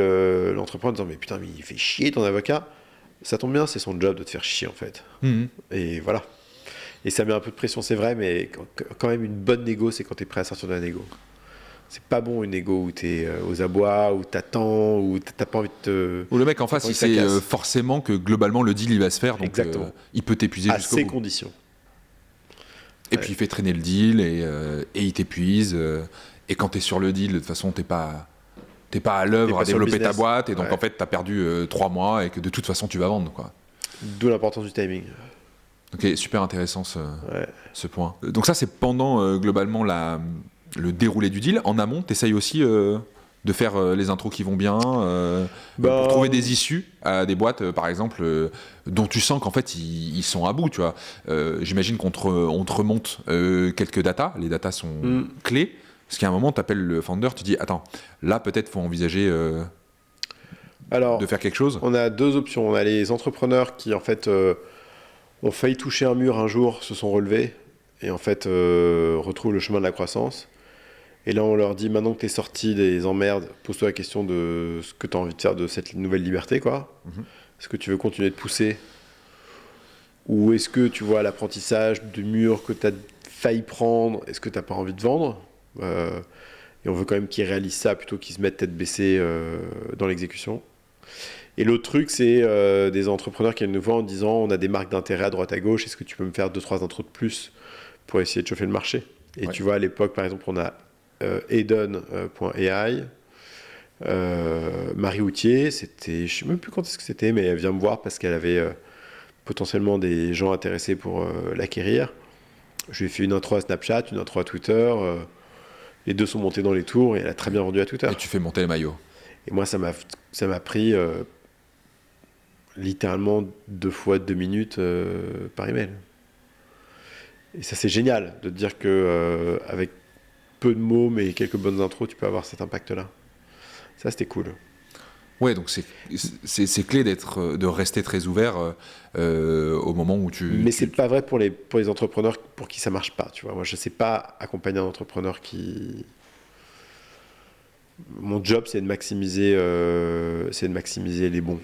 l'entrepreneur en disant mais putain mais il fait chier ton avocat. Ça tombe bien, c'est son job de te faire chier en fait. Et voilà. Et ça met un peu de pression, c'est vrai, mais quand même, une bonne négo, c'est quand tu es prêt à sortir de la négo. C'est pas bon une négo où tu es aux abois, où tu attends, où tu n'as pas envie de te. Ou le mec en face, il sait forcément que globalement le deal il va se faire, donc il peut t'épuiser jusqu'au bout. À ses conditions. Et puis il fait traîner le deal et il t'épuise. Et quand tu es sur le deal, de toute façon, t'es pas à l'œuvre à développer ta boîte, et donc en fait, tu as perdu 3 mois et que de toute façon, tu vas vendre, quoi. D'où l'importance du timing. Ok, super intéressant ce point. Donc ça, c'est pendant globalement le déroulé du deal. En amont, tu essayes aussi de faire les intros qui vont bien, pour trouver des issues à des boîtes, par exemple, dont tu sens qu'en fait, ils sont à bout. Tu vois. J'imagine qu'on te remonte quelques datas. Les datas sont clés. Parce qu'à un moment, tu appelles le founder, tu dis, attends, là, peut-être, il faut envisager de faire quelque chose. On a 2 options. On a les entrepreneurs qui, en fait... ont failli toucher un mur un jour, se sont relevés et en fait retrouvent le chemin de la croissance. Et là, on leur dit maintenant que tu es sorti des emmerdes, pose-toi la question de ce que tu as envie de faire de cette nouvelle liberté, quoi. Est-ce que tu veux continuer de pousser, ou est-ce que tu vois l'apprentissage du mur que tu as failli prendre, est-ce que tu n'as pas envie de vendre et on veut quand même qu'ils réalisent ça plutôt qu'ils se mettent tête baissée dans l'exécution. Et l'autre truc, c'est des entrepreneurs qui viennent nous voir en disant on a des marques d'intérêt à droite à gauche, est-ce que tu peux me faire 2-3 intros de plus pour essayer de chauffer le marché. Et tu vois, à l'époque, par exemple, on a Eden.ai, Marie Houtier, c'était, je ne sais même plus quand est-ce que c'était, mais elle vient me voir parce qu'elle avait potentiellement des gens intéressés pour l'acquérir. Je lui ai fait une intro à Snapchat, une intro à Twitter. Les 2 sont montés dans les tours et elle a très bien vendu à Twitter. Et tu fais monter les maillots. Et moi, ça m'a pris littéralement 2 fois 2 minutes par email. Et ça, c'est génial de te dire que avec peu de mots mais quelques bonnes intros, tu peux avoir cet impact-là. Ça, c'était cool. Ouais, donc c'est clé de rester très ouvert au moment où tu... Mais c'est pas vrai pour les entrepreneurs pour qui ça marche pas. Tu vois, moi, je sais pas accompagner un entrepreneur qui... Mon job, c'est de maximiser les bons.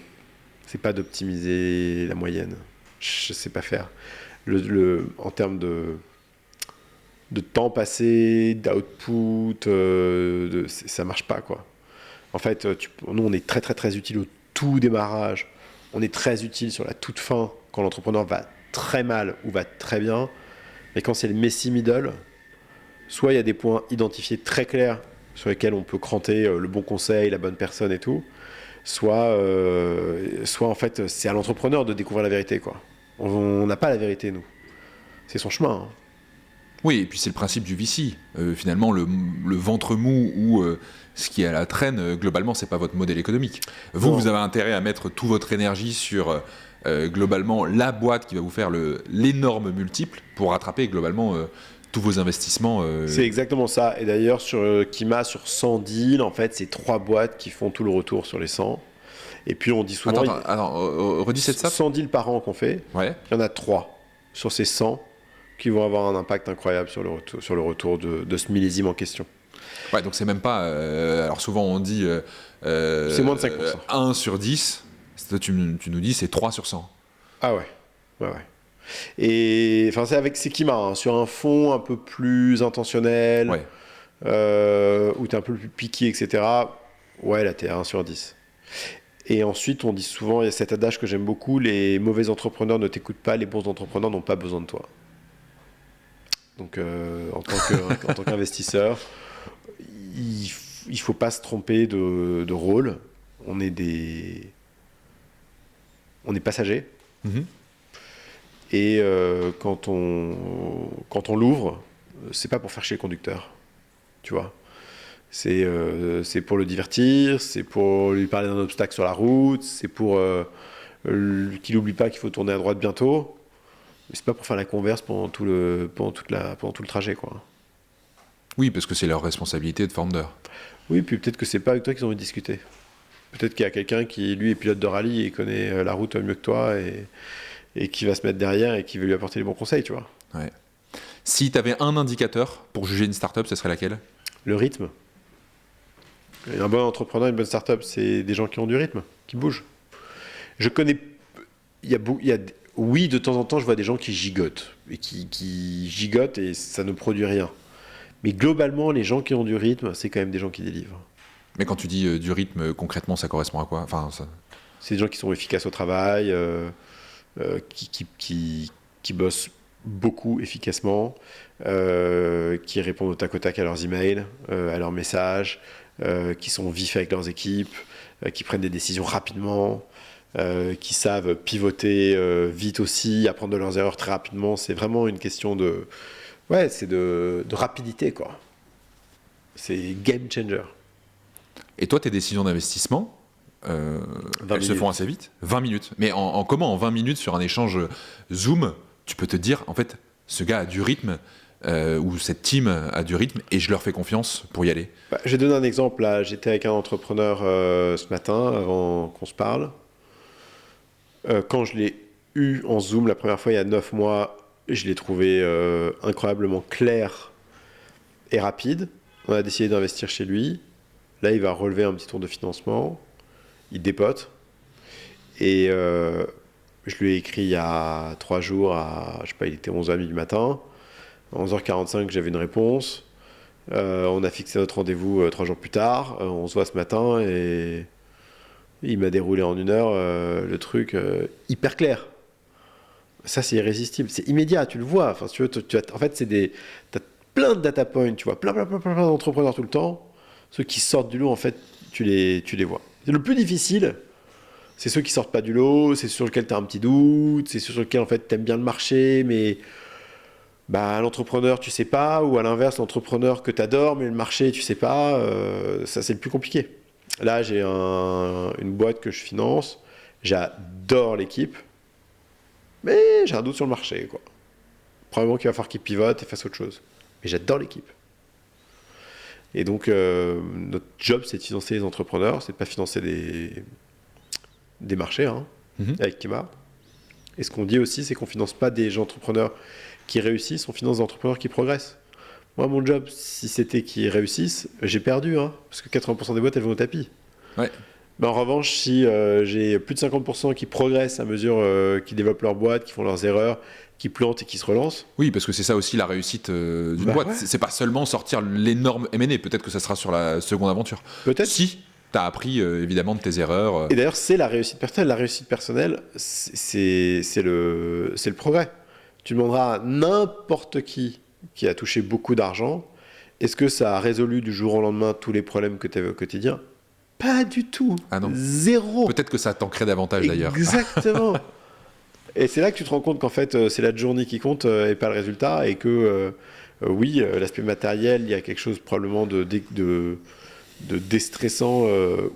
C'est pas d'optimiser la moyenne. Je sais pas faire. En termes de temps passé, d'output, ça marche pas, quoi. En fait, nous, on est très très très utile au tout démarrage on est très utile sur la toute fin quand l'entrepreneur va très mal ou va très bien. Mais quand c'est le messy middle, soit il y a des points identifiés très clairs sur lesquels on peut cranter le bon conseil, la bonne personne et tout, soit en fait c'est à l'entrepreneur de découvrir la vérité, quoi. On n'a pas la vérité, nous. C'est son chemin. Hein. Oui, et puis c'est le principe du VC. Finalement, le ventre mou ou ce qui est à la traîne, globalement, c'est pas votre modèle économique. Vous avez intérêt à mettre toute votre énergie sur globalement la boîte qui va vous faire l'énorme multiple pour rattraper globalement tous vos investissements. C'est exactement ça. Et d'ailleurs, sur Kima, sur 100 deals, en fait, c'est 3 boîtes qui font tout le retour sur les 100. Et puis on dit souvent... Attends, redis cette ça. 100 deals par an qu'on fait, il y en a 3 sur ces 100 qui vont avoir un impact incroyable sur le retour de ce millésime en question. Ouais, donc c'est même pas... alors souvent on dit... c'est moins de 5%. 1 sur 10, tu nous dis c'est 3 sur 100. Ah ouais. Et enfin c'est Kima, hein, sur un fond un peu plus intentionnel, où t'es un peu plus piqué, etc. Ouais, là t'es à 1 sur 10. Et ensuite, on dit souvent, il y a cet adage que j'aime beaucoup, les mauvais entrepreneurs ne t'écoutent pas, les bons entrepreneurs n'ont pas besoin de toi. Donc, en tant qu'investisseur, il ne faut pas se tromper de rôle. On est passagers. Mm-hmm. Et quand on l'ouvre, c'est pas pour faire chier le conducteur, tu vois. C'est pour le divertir, c'est pour lui parler d'un obstacle sur la route, c'est pour qu'il n'oublie pas qu'il faut tourner à droite bientôt. Mais c'est pas pour faire la converse pendant tout le trajet, quoi. Oui, parce que c'est leur responsabilité de founder. Oui, puis peut-être que c'est pas avec toi qu'ils ont envie de discuter. Peut-être qu'il y a quelqu'un qui, lui, est pilote de rallye et connaît la route mieux que toi et qui va se mettre derrière et qui veut lui apporter les bons conseils, tu vois. Ouais. Si tu avais un indicateur pour juger une startup, ce serait laquelle ? Le rythme. Un bon entrepreneur, une bonne startup, c'est des gens qui ont du rythme, qui bougent. Je connais... Oui, de temps en temps, je vois des gens qui gigotent. Et qui gigotent et ça ne produit rien. Mais globalement, les gens qui ont du rythme, c'est quand même des gens qui délivrent. Mais quand tu dis du rythme, concrètement, ça correspond à quoi ? C'est des gens qui sont efficaces au travail, qui bossent beaucoup efficacement, qui répondent au tac à leurs emails, à leurs messages, qui sont vifs avec leurs équipes, qui prennent des décisions rapidement, qui savent pivoter vite aussi, apprendre de leurs erreurs très rapidement. C'est vraiment une question de rapidité, quoi. C'est game changer. Et toi, tes décisions d'investissement, elles se font assez vite. 20 minutes. Mais comment, en 20 minutes, sur un échange Zoom, tu peux te dire, en fait, ce gars a du rythme, ou cette team a du rythme, et je leur fais confiance pour y aller. Je vais donner un exemple. Là, j'étais avec un entrepreneur ce matin, avant qu'on se parle. Quand je l'ai eu en Zoom la première fois, il y a 9 mois, je l'ai trouvé incroyablement clair et rapide. On a décidé d'investir chez lui. Là, il va relever un petit tour de financement. Il dépote. Et je lui ai écrit il y a 3 jours, il était 11h30 du matin. À 11h45, j'avais une réponse. On a fixé notre rendez-vous 3 jours plus tard. On se voit ce matin et il m'a déroulé en 1 heure le truc hyper clair. Ça, c'est irrésistible. C'est immédiat, tu le vois. Enfin, si tu veux, en fait, t'as plein de data points, tu vois, plein d'entrepreneurs tout le temps. Ceux qui sortent du lot, en fait, tu les vois. Le plus difficile, c'est ceux qui sortent pas du lot, c'est sur lequel tu as un petit doute, c'est sur lequel, en fait, tu aimes bien le marché, mais l'entrepreneur, tu sais pas, ou à l'inverse, l'entrepreneur que tu adores, mais le marché, tu sais pas. Ça, c'est le plus compliqué. Là, j'ai une boîte que je finance, j'adore l'équipe, mais j'ai un doute sur le marché, quoi. Probablement qu'il va falloir qu'il pivote et fasse autre chose. Mais j'adore l'équipe. Et donc, notre job, c'est de financer les entrepreneurs, c'est de pas financer des marchés, avec Kima. Et ce qu'on dit aussi, c'est qu'on finance pas des entrepreneurs qui réussissent, on finance des entrepreneurs qui progressent. Moi, mon job, si c'était qu'ils réussissent, j'ai perdu, parce que 80% des boîtes, elles vont au tapis. Ouais. Mais en revanche, si j'ai plus de 50% qui progressent à mesure qu'ils développent leur boîte, qui font leurs erreurs, qui plantent et qui se relancent. Oui, parce que c'est ça aussi la réussite d'une boîte. Ouais. C'est pas seulement sortir l'énorme M&A, peut-être que ça sera sur la seconde aventure. Peut-être. Si, tu as appris évidemment de tes erreurs. Et d'ailleurs, c'est la réussite personnelle. La réussite personnelle, c'est le progrès. Tu demanderas à n'importe qui a touché beaucoup d'argent, est-ce que ça a résolu du jour au lendemain tous les problèmes que tu avais au quotidien? Pas du tout. Ah non. Zéro. Peut-être que ça t'en crée davantage d'ailleurs. Exactement. Et c'est là que tu te rends compte qu'en fait, c'est la journée qui compte et pas le résultat. Et que, oui, l'aspect matériel, il y a quelque chose probablement de déstressant,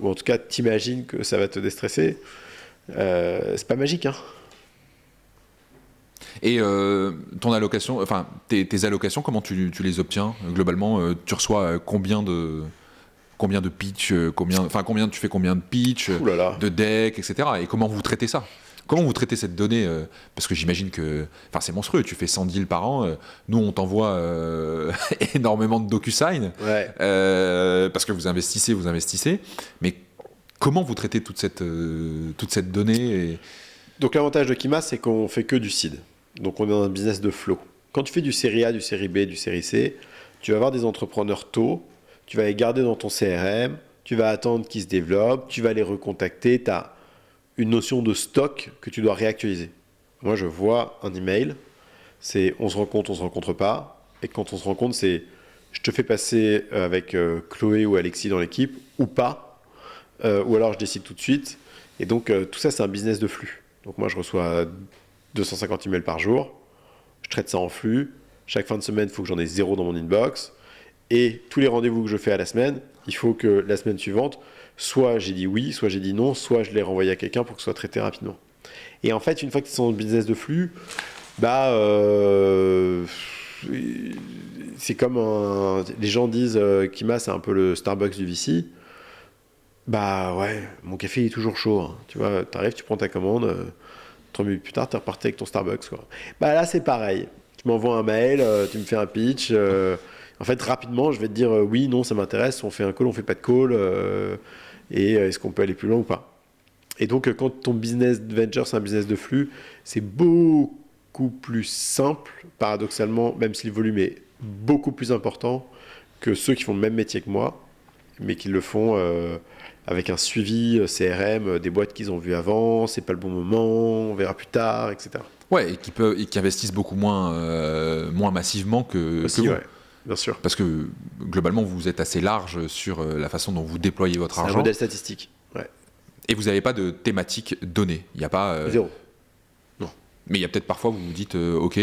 ou en tout cas, t'imagines que ça va te déstresser. C'est pas magique, hein. Et ton allocation, enfin tes allocations, comment tu les obtiens globalement? Tu reçois combien de pitch, combien tu fais combien de pitch, de deck, etc. Et comment vous traitez ça? Comment vous traitez cette donnée? Parce que j'imagine que c'est monstrueux, tu fais 100 deals par an. Nous, on t'envoie énormément de DocuSign, parce que vous investissez. Mais comment vous traitez toute cette donnée Donc l'avantage de Kima, c'est qu'on fait que du seed. Donc on est dans un business de flow. Quand tu fais du série A, du série B, du série C, tu vas avoir des entrepreneurs tôt, tu vas les garder dans ton CRM, tu vas attendre qu'ils se développent, tu vas les recontacter, tu as une notion de stock que tu dois réactualiser. Moi, je vois un email, c'est on se rencontre pas, et quand on se rencontre, c'est je te fais passer avec Chloé ou Alexis dans l'équipe, ou pas, ou alors je décide tout de suite. Et donc tout ça, c'est un business de flux. Donc moi, je reçois 250 emails par jour, je traite ça en flux, chaque fin de semaine, il faut que j'en ai 0 dans mon inbox, et tous les rendez-vous que je fais à la semaine, il faut que la semaine suivante, soit j'ai dit oui, soit j'ai dit non, soit je l'ai renvoyé à quelqu'un pour que ce soit traité rapidement. Et en fait, une fois que tu es dans le business de flux, c'est comme les gens disent Kima, c'est un peu le Starbucks du VC. Ouais, mon café il est toujours chaud. Hein. Tu vois, t'arrives, tu prends ta commande, 3 minutes plus tard, t'es reparti avec ton Starbucks. Quoi. Là, c'est pareil. Tu m'envoies un mail, tu me fais un pitch. En fait, rapidement, je vais te dire oui, non, ça m'intéresse. On fait un call, on fait pas de call. Et est-ce qu'on peut aller plus loin ou pas? Et donc, quand ton business venture, c'est un business de flux, c'est beaucoup plus simple, paradoxalement, même si le volume est beaucoup plus important que ceux qui font le même métier que moi, mais qui le font avec un suivi CRM, des boîtes qu'ils ont vues avant, c'est pas le bon moment, on verra plus tard, etc. Ouais, et qui investissent beaucoup moins massivement que vous. Ouais, bien sûr. Parce que globalement, vous êtes assez large sur la façon dont vous déployez votre argent. C'est un modèle statistique. Ouais. Et vous n'avez pas de thématique donnée. Il n'y a pas. Zéro. Non. Mais il y a peut-être parfois où vous vous dites OK,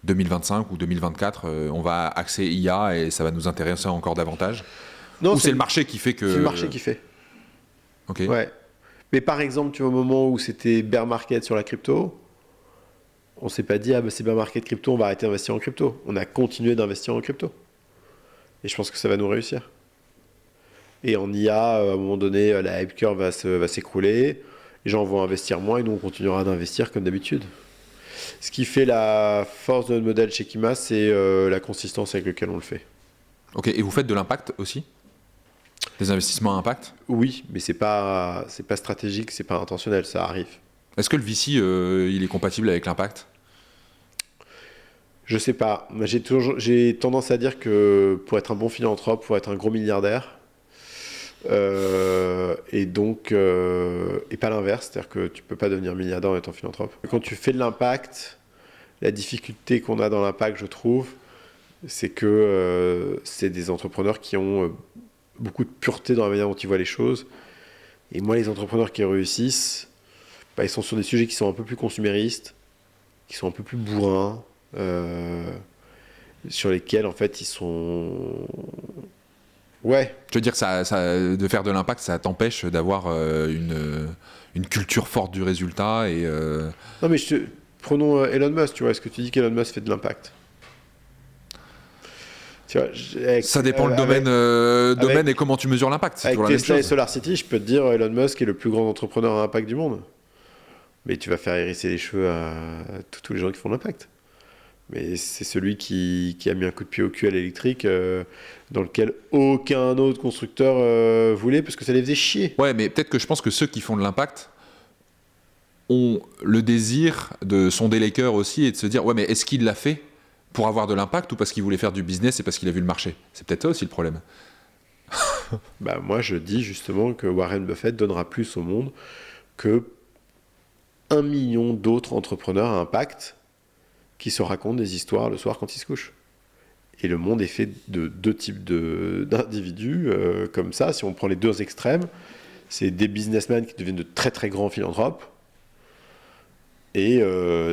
2025 ou 2024, on va axer IA et ça va nous intéresser encore davantage. Non, ou c'est le marché qui fait que. C'est le marché qui fait. OK. Ouais. Mais par exemple, tu vois, au moment où c'était bear market sur la crypto, on s'est pas dit c'est bear market crypto, on va arrêter d'investir en crypto. On a continué d'investir en crypto. Et je pense que ça va nous réussir. Et en IA, à un moment donné, la hype curve va s'écrouler, les gens vont investir moins et nous on continuera d'investir comme d'habitude. Ce qui fait la force de notre modèle chez Kima, c'est la consistance avec laquelle on le fait. Ok, et vous faites de l'impact aussi? Des investissements à impact? Oui, mais c'est pas stratégique, c'est pas intentionnel, ça arrive. Est-ce que le VC, il est compatible avec l'impact? Je sais pas. J'ai tendance à dire que pour être un bon philanthrope, pour être un gros milliardaire, et donc et pas l'inverse, c'est-à-dire que tu peux pas devenir milliardaire en étant philanthrope. Quand tu fais de l'impact, la difficulté qu'on a dans l'impact, je trouve, c'est que c'est des entrepreneurs qui ont beaucoup de pureté dans la manière dont ils voient les choses. Et moi, les entrepreneurs qui réussissent, ils sont sur des sujets qui sont un peu plus consuméristes, qui sont un peu plus bourrins, sur lesquels en fait ils sont. Ouais. Je veux dire que de faire de l'impact, ça t'empêche d'avoir une culture forte du résultat et. Non mais prenons Elon Musk, tu vois. Est-ce que tu dis qu'Elon Musk fait de l'impact? Tu vois, ça dépend le domaine et comment tu mesures l'impact. Avec Tesla et SolarCity, je peux te dire Elon Musk est le plus grand entrepreneur à impact du monde. Mais tu vas faire hérisser les cheveux à tous les gens qui font de l'impact. Mais c'est celui qui a mis un coup de pied au cul à l'électrique dans lequel aucun autre constructeur voulait parce que ça les faisait chier. Ouais, mais peut-être que je pense que ceux qui font de l'impact ont le désir de sonder les cœurs aussi et de se dire ouais, mais est-ce qu'il l'a fait pour avoir de l'impact ou parce qu'il voulait faire du business et parce qu'il a vu le marché? C'est peut-être ça aussi le problème. Moi, je dis justement que Warren Buffett donnera plus au monde que 1 million d'autres entrepreneurs à impact qui se racontent des histoires le soir quand ils se couchent. Et le monde est fait de 2 types d'individus comme ça. Si on prend les 2 extrêmes, c'est des businessmen qui deviennent de très très grands philanthropes et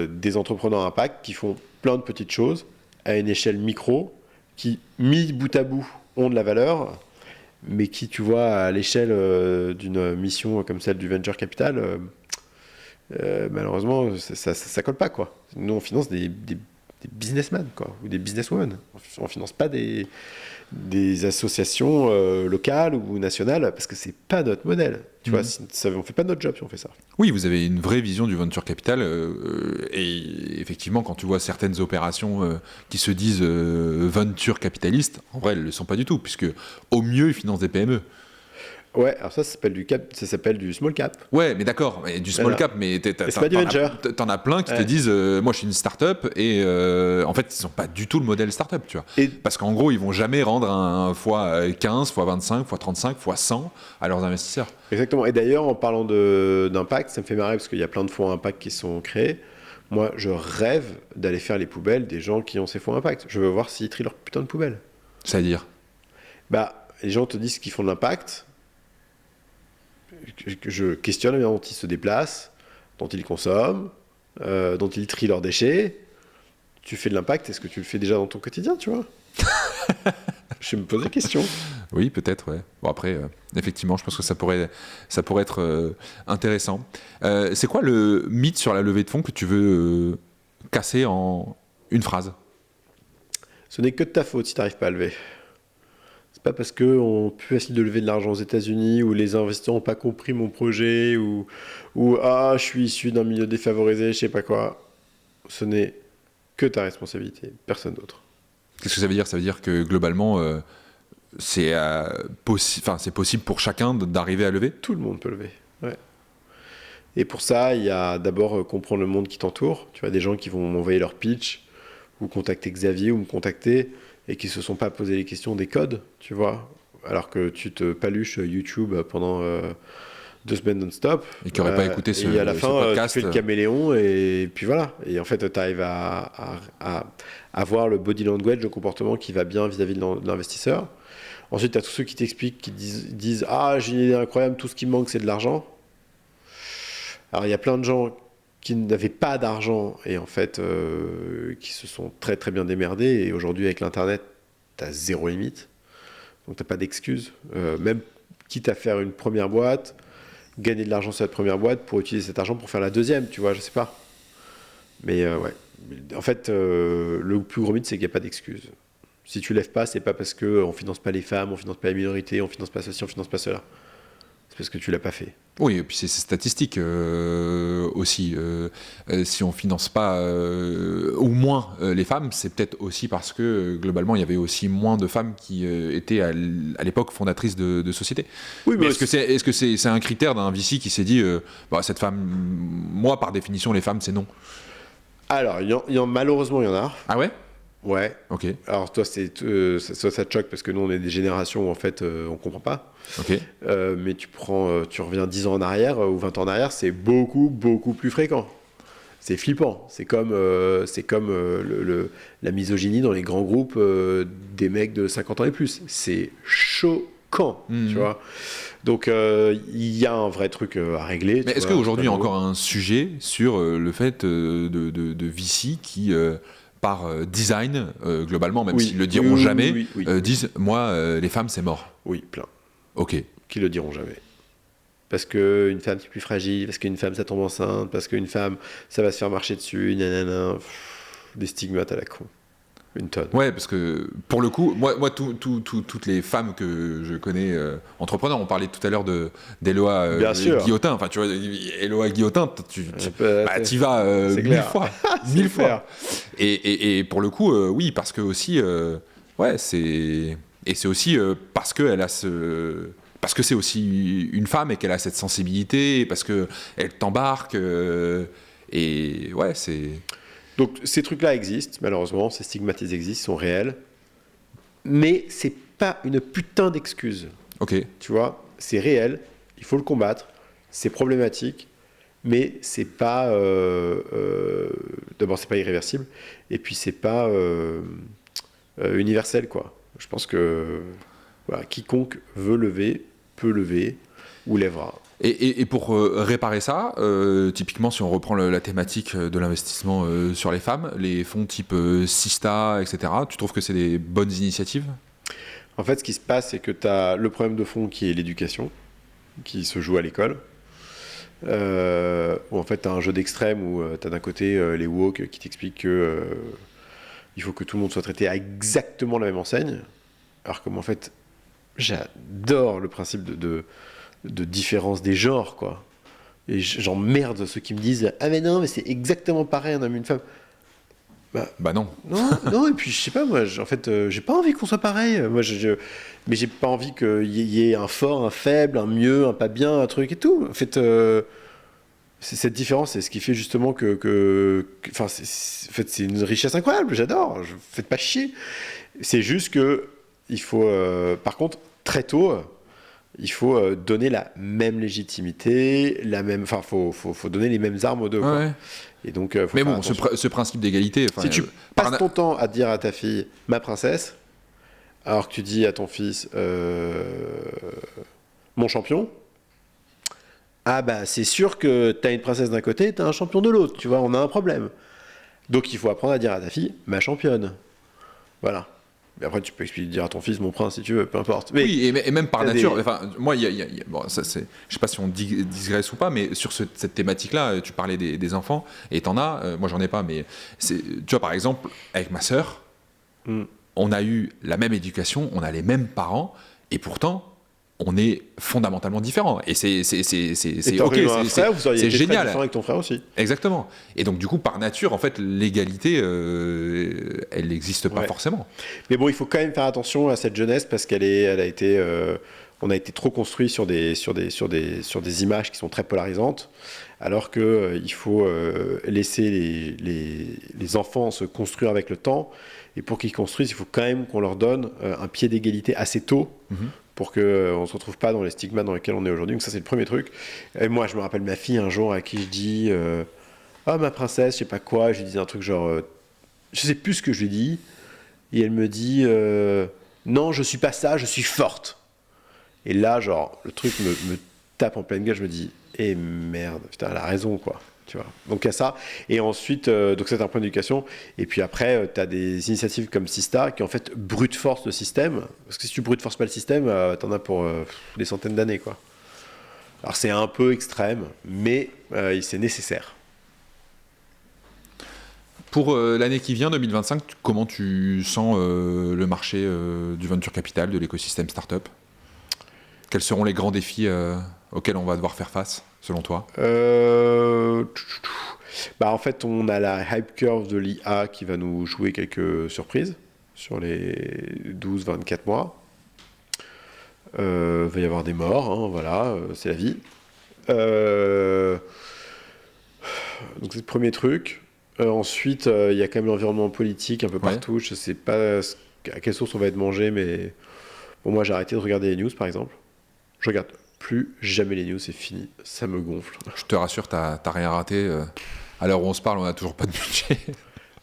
des entrepreneurs à impact qui font plein de petites choses à une échelle micro qui, mis bout à bout, ont de la valeur, mais qui, tu vois, à l'échelle d'une mission comme celle du venture capital, malheureusement, ça colle pas, quoi. Nous, on finance des businessmen, quoi, ou des businesswomen. On finance pas des associations locales ou nationales, parce que c'est pas notre modèle. Tu vois, on fait pas notre job si on fait ça. Oui, vous avez une vraie vision du venture capital, et effectivement, quand tu vois certaines opérations qui se disent venture capitalistes, en vrai, elles ne le sont pas du tout, puisque au mieux, ils financent des PME. Ouais, alors ça s'appelle du small cap. Ouais, mais d'accord, du small cap, mais c'est pas du venture. T'en as plein qui te disent, moi je suis une start-up, et en fait, ils sont pas du tout le modèle start-up, tu vois. Parce qu'en gros, ils vont jamais rendre un x15, x25, x35, x100 à leurs investisseurs. Exactement. Et d'ailleurs, en parlant d'impact, ça me fait marrer parce qu'il y a plein de fonds impact qui sont créés. Moi, je rêve d'aller faire les poubelles des gens qui ont ces fonds impact. Je veux voir s'ils trient leur putain de poubelles. C'est-à-dire ? Les gens te disent qu'ils font de l'impact. Je questionne la manière dont ils se déplacent, dont ils consomment, dont ils trient leurs déchets. Tu fais de l'impact, est-ce que tu le fais déjà dans ton quotidien, tu vois? Je me pose la question. Oui, peut-être, ouais. Bon, après, effectivement, je pense que ça pourrait être intéressant. C'est quoi le mythe sur la levée de fonds que tu veux casser en une phrase? Ce n'est que de ta faute si tu n'arrives pas à lever. C'est pas parce qu'on est plus facile de lever de l'argent aux États-Unis ou les investisseurs n'ont pas compris mon projet ou je suis issu d'un milieu défavorisé, je sais pas quoi. Ce n'est que ta responsabilité, personne d'autre. Qu'est-ce que ça veut dire? Ça veut dire que globalement, c'est possible pour chacun d'arriver à lever? Tout le monde peut lever, ouais. Et pour ça, il y a d'abord comprendre le monde qui t'entoure. Tu vois, des gens qui vont m'envoyer leur pitch ou contacter Xavier ou me contacter et qui se sont pas posé les questions des codes, tu vois, alors que tu te paluches YouTube pendant 2 semaines non-stop. Et qui n'aurait pas écouté ce podcast. Et à la fin, tu fais le caméléon et puis voilà. Et en fait, tu arrives à avoir le body language, le comportement qui va bien vis-à-vis de l'investisseur. Ensuite, tu as tous ceux qui t'expliquent, qui disent « Ah, j'ai une idée incroyable, tout ce qui me manque, c'est de l'argent. » Alors, il y a plein de gens qui n'avaient pas d'argent et en fait qui se sont très très bien démerdés, et aujourd'hui avec l'internet t'as 0 limite, donc t'as pas d'excuses, même quitte à faire une première boîte, gagner de l'argent sur cette première boîte pour utiliser cet argent pour faire la deuxième, tu vois, je sais pas, mais ouais, en fait le plus gros mythe c'est qu'il n'y a pas d'excuses. Si tu lèves pas, c'est pas parce qu'on finance pas les femmes, on finance pas les minorités, on finance pas ceci, on finance pas cela, c'est parce que tu l'as pas fait. Oui, et puis c'est statistique aussi. Si on finance pas ou moins les femmes, c'est peut-être aussi parce que globalement il y avait aussi moins de femmes qui étaient à l'époque fondatrices de sociétés. Oui, mais est-ce que c'est un critère d'un VC qui s'est dit cette femme, moi par définition les femmes c'est non? Alors malheureusement il y en a. Ah ouais? Ouais. Ok. Alors toi, ça te choque parce que nous, on est des générations où en fait, on comprend pas. Ok. Mais tu reviens 10 ans en arrière ou 20 ans en arrière, c'est beaucoup, beaucoup plus fréquent. C'est flippant. C'est comme la misogynie dans les grands groupes des mecs de 50 ans et plus. C'est choquant, tu vois. Donc, il y a un vrai truc à régler. Mais est-ce qu'aujourd'hui, il y a encore un sujet sur le fait de VC qui... par design, globalement, même s'ils le diront jamais, disent « Moi, les femmes, c'est mort ». Oui, plein. Ok. Qui le diront jamais. Parce qu'une femme, c'est plus fragile, parce qu'une femme, ça tombe enceinte, parce qu'une femme, ça va se faire marcher dessus, nanana. Des stigmates à la con. Une tonne. Ouais, parce que pour le coup, moi toutes les femmes que je connais entrepreneurs, on parlait tout à l'heure d'Éloi Guillotin. Enfin, tu vois, Éloi Guillotin, tu y vas 1000 fois. 1000 fois. Et pour le coup, oui, parce que aussi, c'est aussi parce qu'elle a parce que c'est aussi une femme et qu'elle a cette sensibilité, parce qu'elle t'embarque. Et ouais, c'est... Donc ces trucs-là existent, malheureusement, ces stigmates existent, sont réels, mais c'est pas une putain d'excuse. Ok. Tu vois, c'est réel, il faut le combattre, c'est problématique, mais c'est pas... d'abord, c'est pas irréversible, et puis c'est pas universel, quoi. Je pense que voilà, quiconque veut lever, peut lever, ou lèvera. Et pour réparer ça, typiquement si on reprend la thématique de l'investissement sur les femmes, les fonds type Sista, etc., tu trouves que c'est des bonnes initiatives ? En fait, ce qui se passe, c'est que tu as le problème de fond qui est l'éducation, qui se joue à l'école. Où en fait, tu as un jeu d'extrême où tu as d'un côté les woke qui t'expliquent que il faut que tout le monde soit traité à exactement la même enseigne. Alors comme en fait, j'adore le principe de différence des genres, quoi. Et j'emmerde ceux qui me disent « Ah mais non, mais c'est exactement pareil un homme et une femme ». Bah non. Non, et puis je sais pas, moi, en fait, j'ai pas envie qu'on soit pareil. Moi, mais j'ai pas envie qu'il y ait un fort, un faible, un mieux, un pas bien, un truc et tout. En fait, c'est cette différence, c'est ce qui fait justement enfin, en fait, c'est une richesse incroyable, j'adore. Faites pas chier. C'est juste que il faut, par contre, très tôt, il faut donner la même légitimité, enfin, faut donner les mêmes armes aux deux. Quoi. Ouais. Et donc, mais bon, ce principe d'égalité... Si tu passes ton temps à dire à ta fille « ma princesse », alors que tu dis à ton fils « mon champion », ah bah c'est sûr que t'as une princesse d'un côté, t'as un champion de l'autre, tu vois, on a un problème. Donc il faut apprendre à dire à ta fille « ma championne ». Voilà. Mais après, tu peux dire à ton fils, mon prince, si tu veux, peu importe. Mais oui, et même par nature. Enfin, moi, bon, ça, je sais pas si on digresse ou pas, mais sur cette thématique-là, tu parlais des enfants, et t'en as, moi j'en ai pas, mais tu vois, par exemple, avec ma sœur, on a eu la même éducation, on a les mêmes parents, et pourtant, on est fondamentalement différents. Et c'est ok, c'est génial. Avec ton frère aussi. Exactement. Et donc du coup, par nature, en fait, l'égalité, elle n'existe pas forcément. Mais bon, il faut quand même faire attention à cette jeunesse parce qu'elle a été, on a été trop construit sur des images qui sont très polarisantes, alors que il faut laisser les enfants se construire avec le temps. Et pour qu'ils construisent, il faut quand même qu'on leur donne un pied d'égalité assez tôt. Pour qu'on ne se retrouve pas dans les stigmates dans lesquels on est aujourd'hui. Donc ça, c'est le premier truc. Et moi, je me rappelle ma fille un jour à qui je dis « Ah, ma princesse, je sais pas quoi ». Je lui dis un truc genre je sais plus ce que je lui dis. Et elle me dit « Non, je suis pas ça, je suis forte ». Et là, genre, le truc me tape en pleine gueule. Je me dis « Eh merde, putain, elle a raison, quoi ». Tu vois. Donc il y a ça. Et ensuite, donc c'est un point d'éducation. Et puis après, tu as des initiatives comme Sista qui en fait brute force le système. Parce que si tu brute forces pas le système, t'en as pour des centaines d'années, quoi. Alors c'est un peu extrême, mais c'est nécessaire. Pour l'année qui vient, 2025, comment tu sens le marché du venture capital, de l'écosystème startup ? Quels seront les grands défis auxquels on va devoir faire face, selon toi ? En fait, on a la hype curve de l'IA qui va nous jouer quelques surprises sur les 12-24 mois. Va y avoir des morts, hein, voilà, c'est la vie. Donc c'est le premier truc. Ensuite, il y a quand même l'environnement politique un peu partout. Je sais pas à quelle source on va être mangé, mais bon, moi j'ai arrêté de regarder les news, par exemple. Je regarde plus jamais les news, c'est fini, ça me gonfle. Je te rassure, t'as rien raté. À l'heure où on se parle, on n'a toujours pas de budget.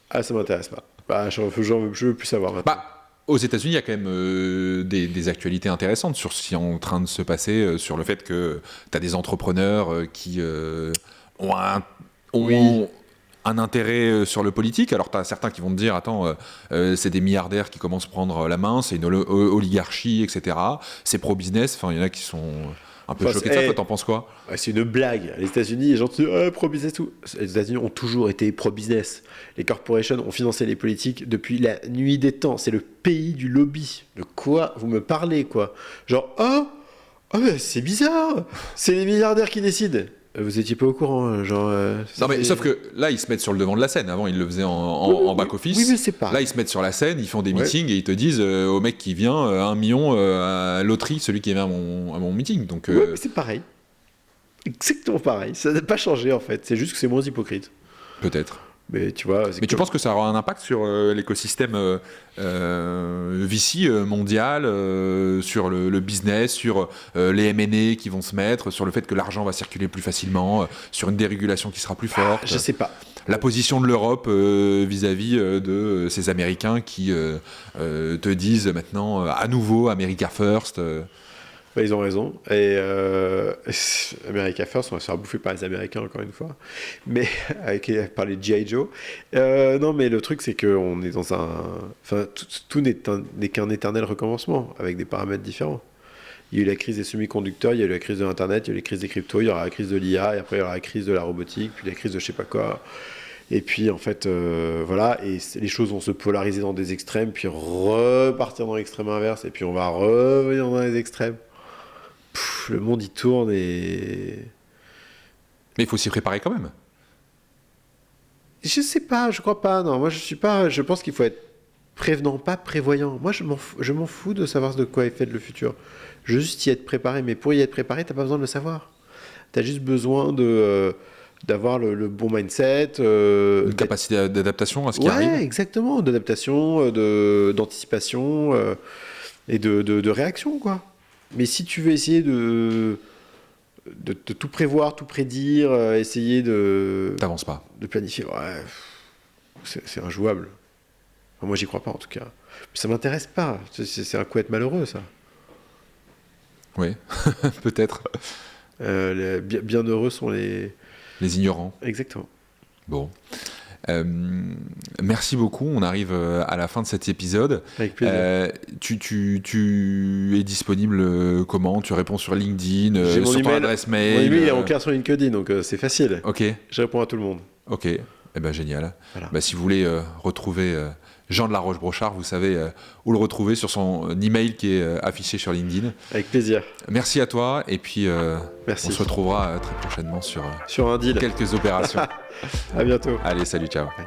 Ah, ça m'intéresse pas. Je veux plus savoir maintenant. Aux États-Unis, il y a quand même des actualités intéressantes sur ce qui est en train de se passer, sur le fait que tu as des entrepreneurs qui ont un intérêt sur le politique. Alors, tu as certains qui vont te dire, attends, c'est des milliardaires qui commencent à prendre la main, c'est une oligarchie, etc. C'est pro-business. Enfin, il y en a qui sont un peu choqués de ça. Toi, t'en penses quoi ? C'est une blague. Les États-Unis, les gens disent pro-business, tout. Les États-Unis ont toujours été pro-business. Les corporations ont financé les politiques depuis la nuit des temps. C'est le pays du lobby. De quoi vous me parlez, quoi ? Genre, mais c'est bizarre. C'est les milliardaires qui décident. Vous étiez pas au courant, genre. Non mais sauf que là ils se mettent sur le devant de la scène. Avant ils le faisaient en back office. Oui, mais c'est pas. Là ils se mettent sur la scène, ils font des meetings et ils te disent au mec qui vient 1 million à loterie, celui qui vient à mon meeting. Donc. Ouais, mais c'est pareil. Exactement pareil. Ça n'a pas changé en fait. C'est juste que c'est moins hypocrite. Peut-être. Mais tu vois. Mais tu penses que ça aura un impact sur l'écosystème VC mondial, sur le business, sur les M&A qui vont se mettre, sur le fait que l'argent va circuler plus facilement, sur une dérégulation qui sera plus forte? Je sais pas. La position de l'Europe vis-à-vis de ces Américains qui te disent maintenant à nouveau America First. Ils ont raison. Et America First, on va se faire bouffer par les Américains encore une fois. Mais par les G.I. Joe. Non, mais le truc, c'est qu'on est dans un. Enfin, tout n'est qu'un éternel recommencement avec des paramètres différents. Il y a eu la crise des semi-conducteurs, il y a eu la crise de l'Internet, il y a eu la crise des cryptos, il y aura la crise de l'IA, et après il y aura la crise de la robotique, puis la crise de je sais pas quoi. Et puis en fait, voilà, et les choses vont se polariser dans des extrêmes, puis repartir dans l'extrême inverse, et puis on va revenir dans les extrêmes. Le monde y tourne et... Mais il faut s'y préparer quand même. Je sais pas, je crois pas, non. Moi je pense qu'il faut être prévenant, pas prévoyant. Moi je m'en fous de savoir de quoi est fait le futur. Je veux juste y être préparé, mais pour y être préparé, t'as pas besoin de le savoir. T'as juste besoin d'avoir le bon mindset. Une capacité d'adaptation à ce qui arrive. Ouais, exactement, d'adaptation, d'anticipation et de réaction, quoi. Mais si tu veux essayer de tout prévoir, tout prédire, essayer de... T'avances pas. De planifier, ouais, c'est injouable. Enfin, moi, j'y crois pas, en tout cas. Puis ça m'intéresse pas. C'est un coup être malheureux, ça. Oui, peut-être. Bien heureux sont les ignorants. Exactement. Bon. Merci beaucoup. On arrive à la fin de cet épisode. Avec plaisir. Tu es disponible comment? Tu réponds sur LinkedIn, J'ai sur ton adresse mail? Mon email est en clair sur LinkedIn, donc c'est facile. Ok. Je réponds à tout le monde. Ok. Eh ben, génial. Voilà. Si vous voulez retrouver Jean de la Roche-Brochard, vous savez où le retrouver sur son email qui est affiché sur LinkedIn. Avec plaisir. Merci à toi et puis Merci. on se retrouvera très prochainement sur un deal. Quelques opérations. À bientôt. Allez, salut, ciao. Ouais.